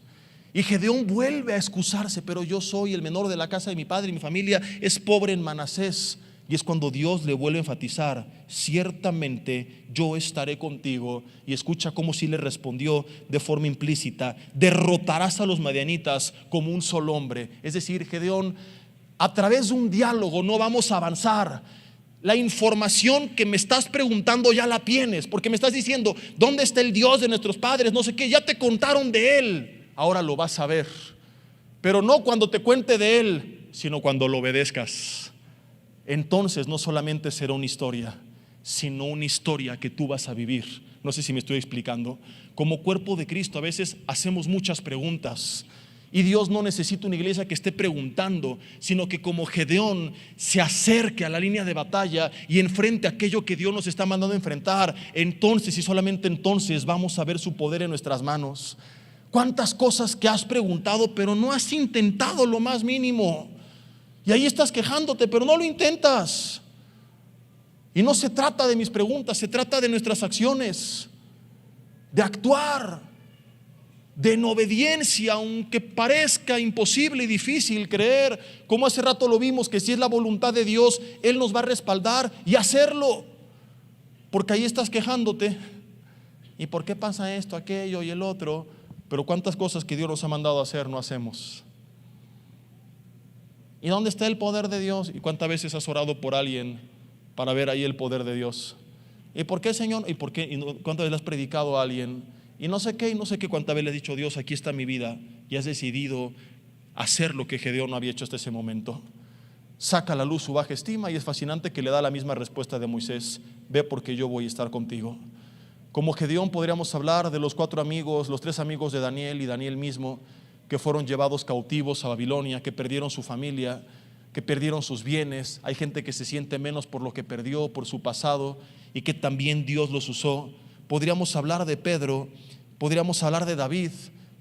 Y Gedeón vuelve a excusarse: pero yo soy el menor de la casa de mi padre y mi familia es pobre en Manasés. Y es cuando Dios le vuelve a enfatizar: ciertamente yo estaré contigo. Y escucha cómo sí le respondió de forma implícita: derrotarás a los madianitas como un solo hombre. Es decir, Gedeón, a través de un diálogo no vamos a avanzar. La información que me estás preguntando ya la tienes, porque me estás diciendo: ¿dónde está el Dios de nuestros padres? No sé qué, ya te contaron de Él, ahora lo vas a ver. Pero no cuando te cuente de Él, sino cuando lo obedezcas. Entonces no solamente será una historia, sino una historia que tú vas a vivir. No sé si me estoy explicando. Como cuerpo de Cristo a veces hacemos muchas preguntas, y Dios no necesita una iglesia que esté preguntando, sino que como Gedeón se acerque a la línea de batalla y enfrente aquello que Dios nos está mandando a enfrentar. Entonces, y solamente entonces, vamos a ver su poder en nuestras manos. ¿Cuántas cosas que has preguntado pero no has intentado lo más mínimo? Y ahí estás quejándote, pero no lo intentas. Y no se trata de mis preguntas, se trata de nuestras acciones, de actuar, de en obediencia, aunque parezca imposible y difícil creer, como hace rato lo vimos, que si es la voluntad de Dios, Él nos va a respaldar y hacerlo. Porque ahí estás quejándote: ¿y por qué pasa esto, aquello y el otro? Pero cuántas cosas que Dios nos ha mandado a hacer no hacemos. ¿Y dónde está el poder de Dios? ¿Y cuántas veces has orado por alguien para ver ahí el poder de Dios? ¿Y por qué, Señor? ¿Y por qué? ¿Y cuántas veces le has predicado a alguien? Y no sé qué, cuántas veces le has dicho: Dios, aquí está mi vida, y has decidido hacer lo que Gedeón no había hecho hasta ese momento. Saca a la luz su baja estima, y es fascinante que le da la misma respuesta de Moisés: ve, porque yo voy a estar contigo. Como Gedeón podríamos hablar de los 4 amigos, los 3 amigos de Daniel y Daniel mismo, que fueron llevados cautivos a Babilonia, que perdieron su familia, que perdieron sus bienes. Hay gente que se siente menos por lo que perdió, por su pasado, y que también Dios los usó. Podríamos hablar de Pedro, podríamos hablar de David,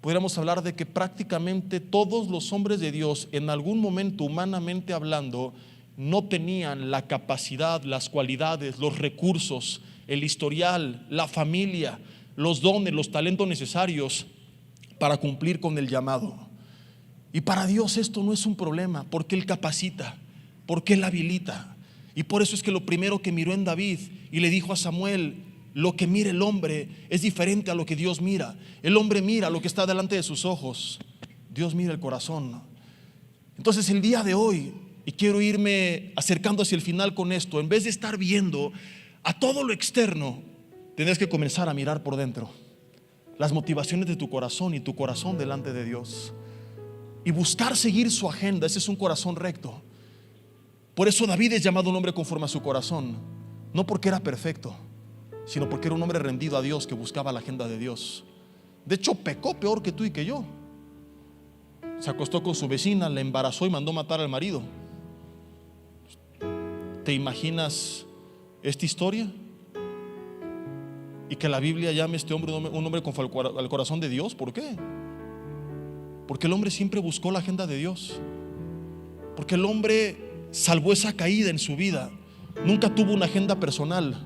podríamos hablar de que prácticamente todos los hombres de Dios, en algún momento, humanamente hablando, no tenían la capacidad, las cualidades, los recursos, el historial, la familia, los dones, los talentos necesarios para cumplir con el llamado. Y para Dios esto no es un problema, porque Él capacita, porque Él habilita. Y por eso es que lo primero que miró en David y le dijo a Samuel: lo que mira el hombre es diferente a lo que Dios mira. El hombre mira lo que está delante de sus ojos, Dios mira el corazón. Entonces el día de hoy, y quiero irme acercando hacia el final con esto, en vez de estar viendo a todo lo externo, tendrás que comenzar a mirar por dentro, las motivaciones de tu corazón y tu corazón delante de Dios, y buscar seguir su agenda. Ese es un corazón recto. Por eso David es llamado un hombre conforme a su corazón, no porque era perfecto, sino porque era un hombre rendido a Dios, que buscaba la agenda de Dios. De hecho, pecó peor que tú y que yo. Se acostó con su vecina, la embarazó y mandó matar al marido. ¿Te imaginas esta historia? Y que la Biblia llame a este hombre un hombre conforme al corazón de Dios. ¿Por qué? Porque el hombre siempre buscó la agenda de Dios. Porque el hombre salvó esa caída en su vida. Nunca tuvo una agenda personal.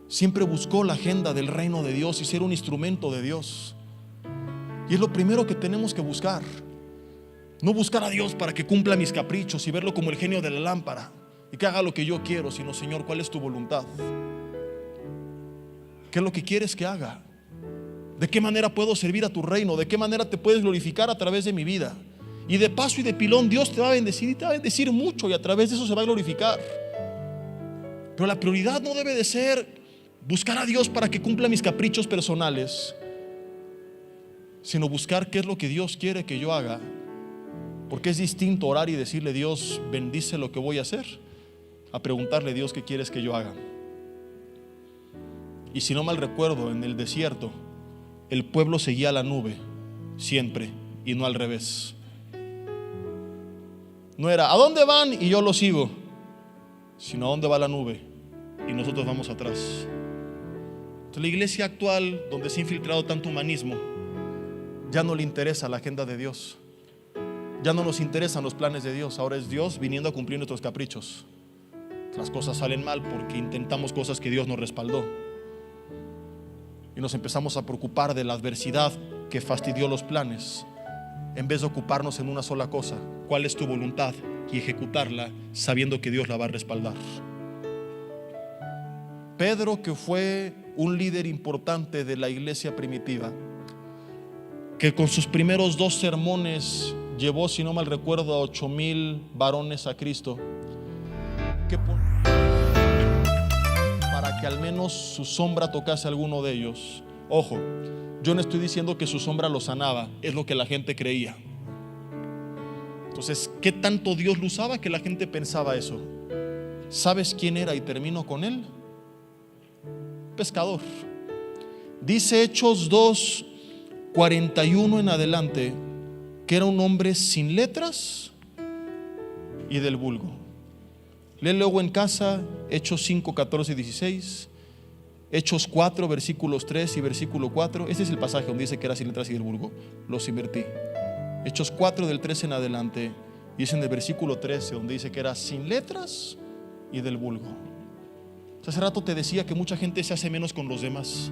Siempre buscó la agenda del reino de Dios y ser un instrumento de Dios. Y es lo primero que tenemos que buscar. No buscar a Dios para que cumpla mis caprichos y verlo como el genio de la lámpara y que haga lo que yo quiero, sino: Señor, ¿cuál es tu voluntad? ¿Qué es lo que quieres que haga? ¿De qué manera puedo servir a tu reino? ¿De qué manera te puedes glorificar a través de mi vida? Y de paso y de pilón, Dios te va a bendecir, y te va a bendecir mucho, y a través de eso se va a glorificar. Pero la prioridad no debe de ser buscar a Dios para que cumpla mis caprichos personales, sino buscar qué es lo que Dios quiere que yo haga. Porque es distinto orar y decirle: Dios, bendice lo que voy a hacer, a preguntarle: Dios, ¿qué quieres que yo haga? Y si no mal recuerdo, en el desierto el pueblo seguía la nube siempre, y no al revés. No era: ¿a dónde van? Y yo lo sigo, sino: ¿a dónde va la nube? Y nosotros vamos atrás. Entonces, la iglesia actual, donde se ha infiltrado tanto humanismo, ya no le interesa la agenda de Dios. Ya no nos interesan los planes de Dios. Ahora es Dios viniendo a cumplir nuestros caprichos. Las cosas salen mal porque intentamos cosas que Dios nos respaldó, y nos empezamos a preocupar de la adversidad que fastidió los planes, en vez de ocuparnos en una sola cosa: ¿cuál es tu voluntad? Y ejecutarla sabiendo que Dios la va a respaldar. Pedro, que fue un líder importante de la iglesia primitiva, que con sus primeros 2 sermones llevó, si no mal recuerdo, a 8,000 varones a Cristo, que para que al menos su sombra tocase a alguno de ellos. Ojo, yo no estoy diciendo que su sombra lo sanaba, es lo que la gente creía. Entonces, ¿qué tanto Dios lo usaba que la gente pensaba eso? ¿Sabes quién era? Y termino con él: pescador. Dice Hechos 2:41 en adelante que era un hombre sin letras y del vulgo. Lee luego en casa Hechos 5, 14 y 16, Hechos 4, versículos 3 y versículo 4. Este es el pasaje donde dice que era sin letras y del vulgo. Los invertí. Hechos 4 del 13 en adelante, y es en el versículo 13 donde dice que era sin letras y del vulgo. Hace rato te decía que mucha gente se hace menos con los demás.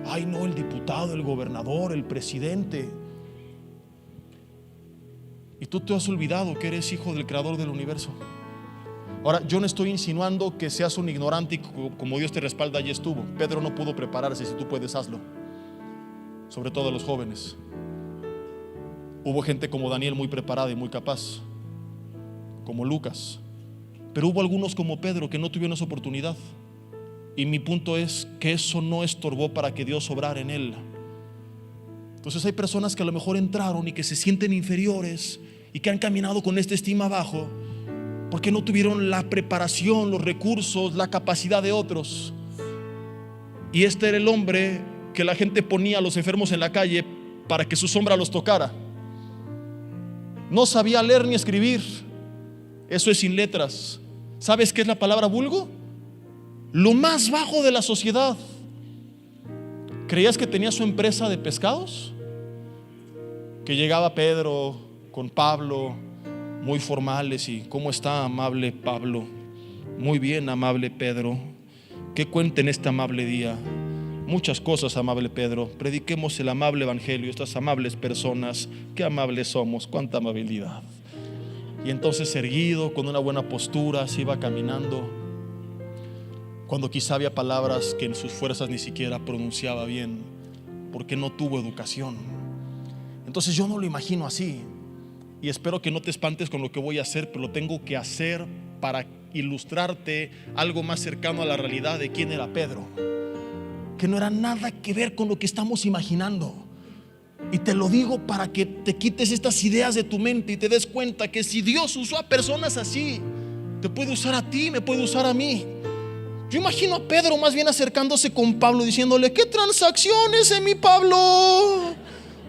Ay, no, el diputado, el gobernador, el presidente. Y tú te has olvidado que eres hijo del creador del universo. Ahora, yo no estoy insinuando que seas un ignorante y como Dios te respalda, allí estuvo. Pedro no pudo prepararse. Si tú puedes, hazlo. Sobre todo a los jóvenes. Hubo gente como Daniel muy preparada y muy capaz, como Lucas, pero hubo algunos como Pedro que no tuvieron esa oportunidad. Y mi punto es que eso no estorbó para que Dios obrara en él. Entonces hay personas que a lo mejor entraron y que se sienten inferiores y que han caminado con esta estima abajo porque no tuvieron la preparación, los recursos, la capacidad de otros. Y este era el hombre que la gente ponía a los enfermos en la calle para que su sombra los tocara. No sabía leer ni escribir. Eso es sin letras. ¿Sabes qué es la palabra vulgo? Lo más bajo de la sociedad. ¿Creías que tenía su empresa de pescados? Que llegaba Pedro con Pablo, muy formales, y ¿cómo está, amable Pablo? Muy bien, amable Pedro. ¿Qué cuenta en este amable día? Muchas cosas, amable Pedro. Prediquemos el amable evangelio, estas amables personas. Qué amables somos, cuánta amabilidad. Y entonces, erguido, con una buena postura, se iba caminando, cuando quizá había palabras que en sus fuerzas ni siquiera pronunciaba bien, porque no tuvo educación. Entonces yo no lo imagino así, y espero que no te espantes con lo que voy a hacer, pero lo tengo que hacer para ilustrarte algo más cercano a la realidad de quién era Pedro, que no era nada que ver con lo que estamos imaginando. Y te lo digo para que te quites estas ideas de tu mente y te des cuenta que si Dios usó a personas así, te puede usar a ti, me puede usar a mí. Yo imagino a Pedro más bien acercándose con Pablo, diciéndole: ¿qué transacciones, mi Pablo?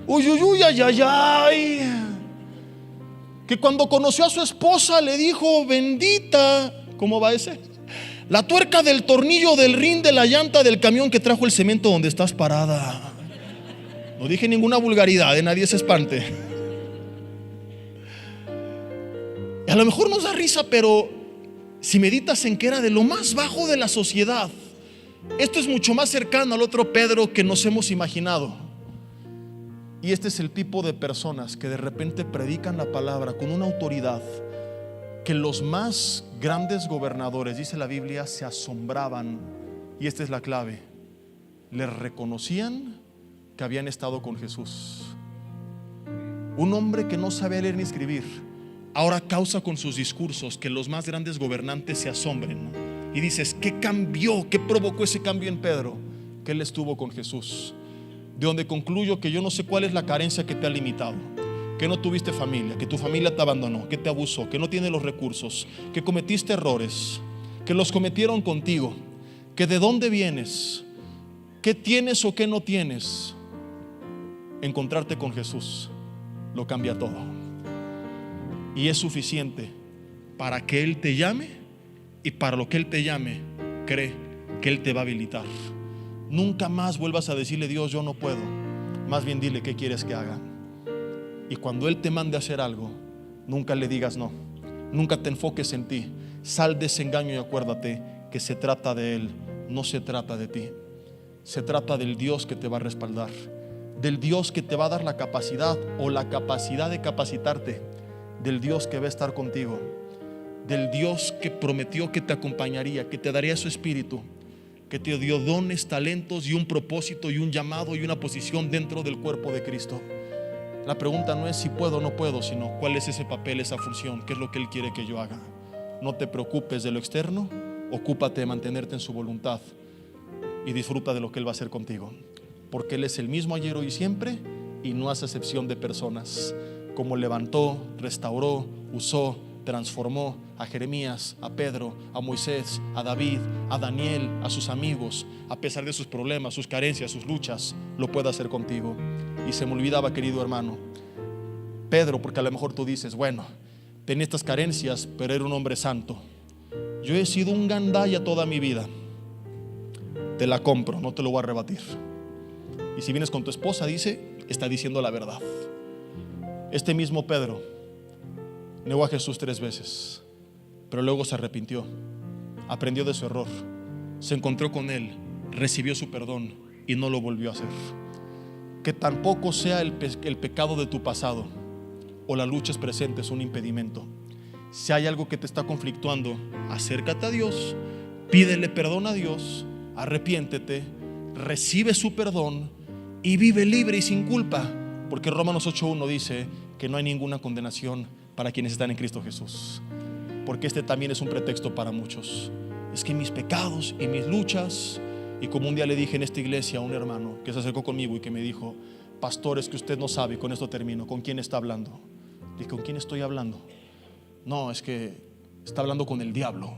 Uy, uy, uy, ay, ay, ay. Que cuando conoció a su esposa le dijo: bendita, ¿cómo va ese? La tuerca del tornillo del rin de la llanta del camión que trajo el cemento donde estás parada. No dije ninguna vulgaridad, nadie se espante. A lo mejor nos da risa, pero si meditas en que era de lo más bajo de la sociedad, esto es mucho más cercano al otro Pedro que nos hemos imaginado. Y este es el tipo de personas que de repente predican la palabra con una autoridad que los más grandes gobernadores, dice la Biblia, se asombraban. Y esta es la clave: les reconocían que habían estado con Jesús. Un hombre que no sabía leer ni escribir ahora causa con sus discursos que los más grandes gobernantes se asombren. Y dices: ¿qué cambió? ¿Qué provocó ese cambio en Pedro? Que él estuvo con Jesús. De donde concluyo que yo no sé cuál es la carencia que te ha limitado, que no tuviste familia, que tu familia te abandonó, que te abusó, que no tienes los recursos, que cometiste errores, que los cometieron contigo, que de dónde vienes, qué tienes o qué no tienes. Encontrarte con Jesús lo cambia todo, y es suficiente para que Él te llame, y para lo que Él te llame, cree que Él te va a habilitar. Nunca más vuelvas a decirle: Dios, yo no puedo. Más bien dile: ¿qué quieres que haga? Y cuando Él te mande a hacer algo, nunca le digas no. Nunca te enfoques en ti. Sal de ese engaño y acuérdate que se trata de Él, no se trata de ti. Se trata del Dios que te va a respaldar, del Dios que te va a dar la capacidad o la capacidad de capacitarte, del Dios que va a estar contigo, del Dios que prometió que te acompañaría, que te daría su espíritu, que te dio dones, talentos y un propósito y un llamado y una posición dentro del cuerpo de Cristo. La pregunta no es si puedo o no puedo, sino cuál es ese papel, esa función, qué es lo que Él quiere que yo haga. No te preocupes de lo externo, ocúpate de mantenerte en su voluntad y disfruta de lo que Él va a hacer contigo, porque Él es el mismo ayer, hoy y siempre, y no hace excepción de personas. Como levantó, restauró, usó, transformó a Jeremías, a Pedro, a Moisés, a David, a Daniel, a sus amigos, a pesar de sus problemas, sus carencias, sus luchas, lo puede hacer contigo. Y se me olvidaba, querido hermano, Pedro, porque a lo mejor tú dices: bueno, tenía estas carencias, pero era un hombre santo. Yo he sido un gandalla toda mi vida. Te la compro, no te lo voy a rebatir. Y si vienes con tu esposa, dice, está diciendo la verdad. Este mismo Pedro negó a Jesús 3 veces, pero luego se arrepintió, aprendió de su error, se encontró con Él, recibió su perdón y no lo volvió a hacer. Que tampoco sea el pecado de tu pasado o las luchas presentes un impedimento. Si hay algo que te está conflictuando, acércate a Dios, pídele perdón a Dios, arrepiéntete, recibe su perdón y vive libre y sin culpa, Porque Romanos 8:1 dice que no hay ninguna condenación para quienes están en Cristo Jesús. Porque este también es un pretexto para muchos. Es que mis pecados y mis luchas. Y como un día le dije en esta iglesia a un hermano que se acercó conmigo y que me dijo: pastor, es que usted no sabe, con esto termino, ¿con quién está hablando? Le dije: ¿con quién estoy hablando? No, es que está hablando con el diablo.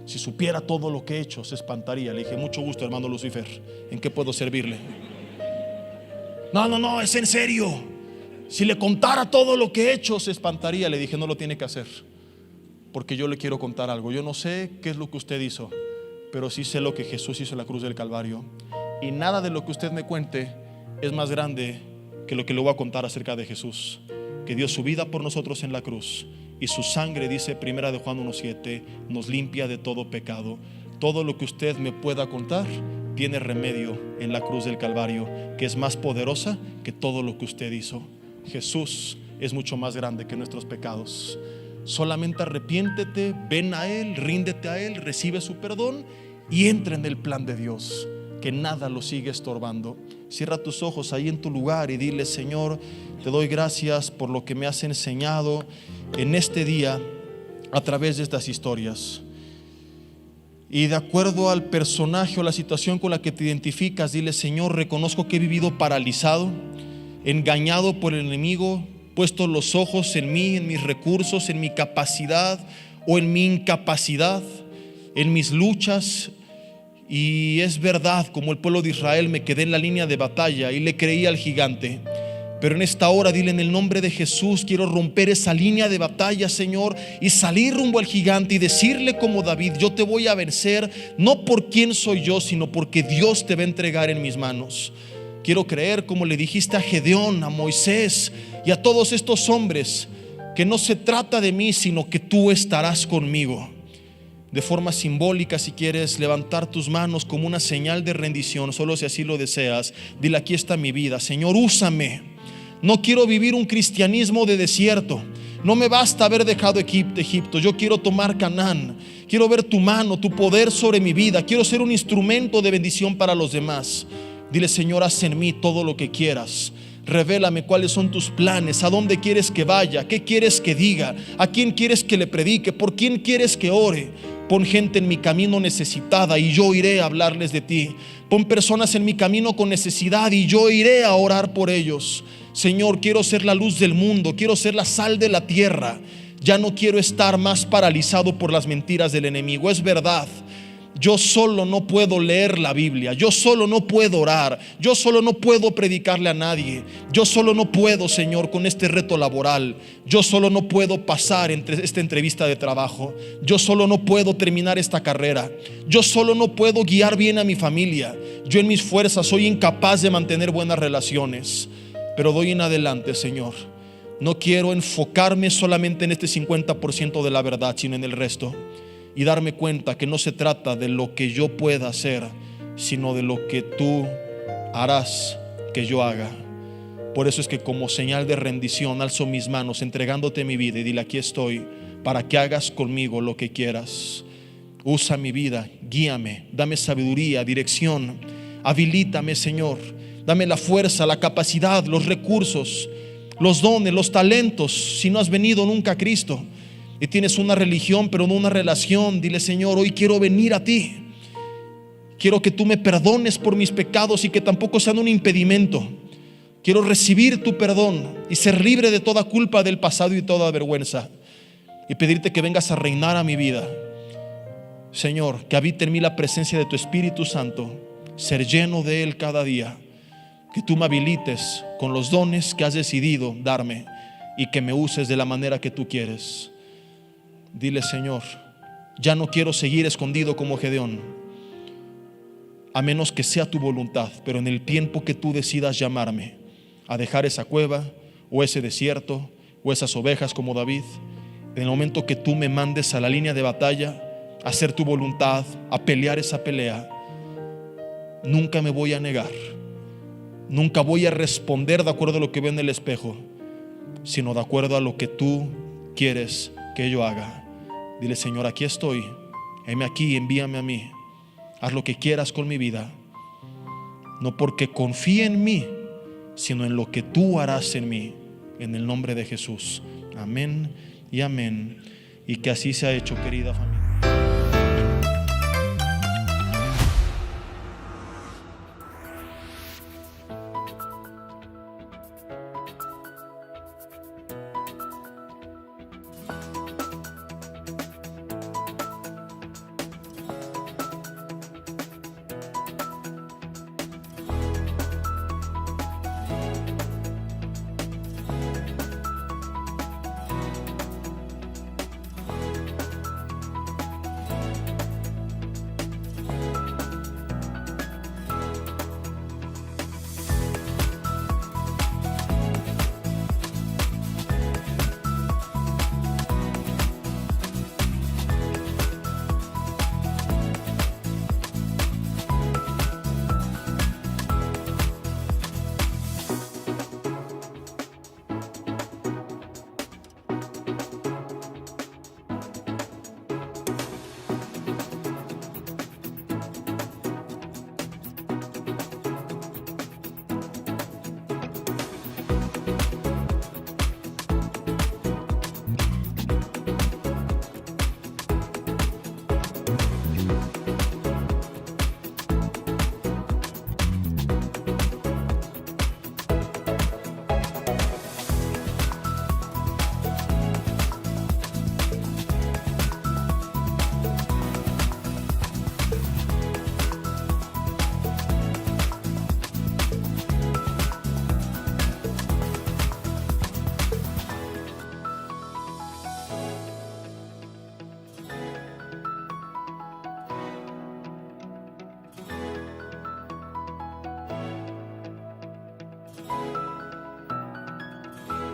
Si supiera todo lo que he hecho, se espantaría. Le dije: mucho gusto, hermano Lucifer, ¿en qué puedo servirle? No, es en serio. Si le contara todo lo que he hecho, se espantaría. Le dije: no lo tiene que hacer, porque yo le quiero contar algo. Yo no sé qué es lo que usted hizo, pero sí sé lo que Jesús hizo en la cruz del Calvario. Y nada de lo que usted me cuente es más grande que lo que le voy a contar acerca de Jesús, que dio su vida por nosotros en la cruz, y su sangre, dice 1 Juan 1:7, nos limpia de todo pecado. Todo lo que usted me pueda contar tiene remedio en la cruz del Calvario, que es más poderosa que todo lo que usted hizo. Jesús es mucho más grande que nuestros pecados. Solamente arrepiéntete, ven a Él, ríndete a Él, recibe su perdón y entra en el plan de Dios, que nada lo sigue estorbando. Cierra tus ojos ahí en tu lugar y dile: Señor, te doy gracias por lo que me has enseñado en este día a través de estas historias. Y de acuerdo al personaje o la situación con la que te identificas, dile: Señor, reconozco que he vivido paralizado, engañado por el enemigo, puesto los ojos en mí, en mis recursos, en mi capacidad o en mi incapacidad, en mis luchas. Y es verdad, como el pueblo de Israel, me quedé en la línea de batalla y le creí al gigante. Pero en esta hora, dile: en el nombre de Jesús, quiero romper esa línea de batalla, Señor, y salir rumbo al gigante y decirle como David: yo te voy a vencer, no por quién soy yo, sino porque Dios te va a entregar en mis manos. Quiero creer, como le dijiste a Gedeón, a Moisés y a todos estos hombres, que no se trata de mí, sino que tú estarás conmigo. De forma simbólica, si quieres levantar tus manos como una señal de rendición, solo si así lo deseas, dile: aquí está mi vida, Señor, úsame. No quiero vivir un cristianismo de desierto. No me basta haber dejado Egipto. Yo quiero tomar Canaán. Quiero ver tu mano, tu poder sobre mi vida. Quiero ser un instrumento de bendición para los demás. Dile: Señor, haz en mí todo lo que quieras. Revélame cuáles son tus planes, a dónde quieres que vaya, qué quieres que diga, a quién quieres que le predique, por quién quieres que ore. Pon gente en mi camino necesitada y yo iré a hablarles de ti. Pon personas en mi camino con necesidad y yo iré a orar por ellos. Señor, quiero ser la luz del mundo, quiero ser la sal de la tierra. Ya no quiero estar más paralizado por las mentiras del enemigo. Es verdad, yo solo no puedo leer la Biblia, yo solo no puedo orar, yo solo no puedo predicarle a nadie, yo solo no puedo, Señor, con este reto laboral, yo solo no puedo pasar entre esta entrevista de trabajo, yo solo no puedo terminar esta carrera, yo solo no puedo guiar bien a mi familia, yo en mis fuerzas soy incapaz de mantener buenas relaciones. Pero doy en adelante, Señor, no quiero enfocarme solamente en este 50% de la verdad, sino en el resto, y darme cuenta que no se trata de lo que yo pueda hacer, sino de lo que tú harás que yo haga. Por eso es que, como señal de rendición, alzo mis manos entregándote mi vida y dile: aquí estoy para que hagas conmigo lo que quieras. Usa mi vida, guíame, dame sabiduría, dirección, habilítame, Señor. Dame la fuerza, la capacidad, los recursos, los dones, los talentos. Si no has venido nunca a Cristo y tienes una religión pero no una relación, dile: Señor, hoy quiero venir a ti. Quiero que tú me perdones por mis pecados y que tampoco sean un impedimento. Quiero recibir tu perdón y ser libre de toda culpa del pasado y toda vergüenza, y pedirte que vengas a reinar a mi vida. Señor, que habite en mí la presencia de tu Espíritu Santo, ser lleno de Él cada día. Que tú me habilites con los dones que has decidido darme y que me uses de la manera que tú quieres. Dile: Señor, ya no quiero seguir escondido como Gedeón, a menos que sea tu voluntad, pero en el tiempo que tú decidas llamarme a dejar esa cueva o ese desierto o esas ovejas como David, en el momento que tú me mandes a la línea de batalla, a hacer tu voluntad, a pelear esa pelea, nunca me voy a negar. Nunca voy a responder de acuerdo a lo que veo en el espejo, sino de acuerdo a lo que tú quieres que yo haga. Dile: Señor, aquí estoy, heme aquí, envíame a mí. Haz lo que quieras con mi vida. No porque confíe en mí, sino en lo que tú harás en mí, en el nombre de Jesús. Amén y amén. Y que así sea hecho, querida familia.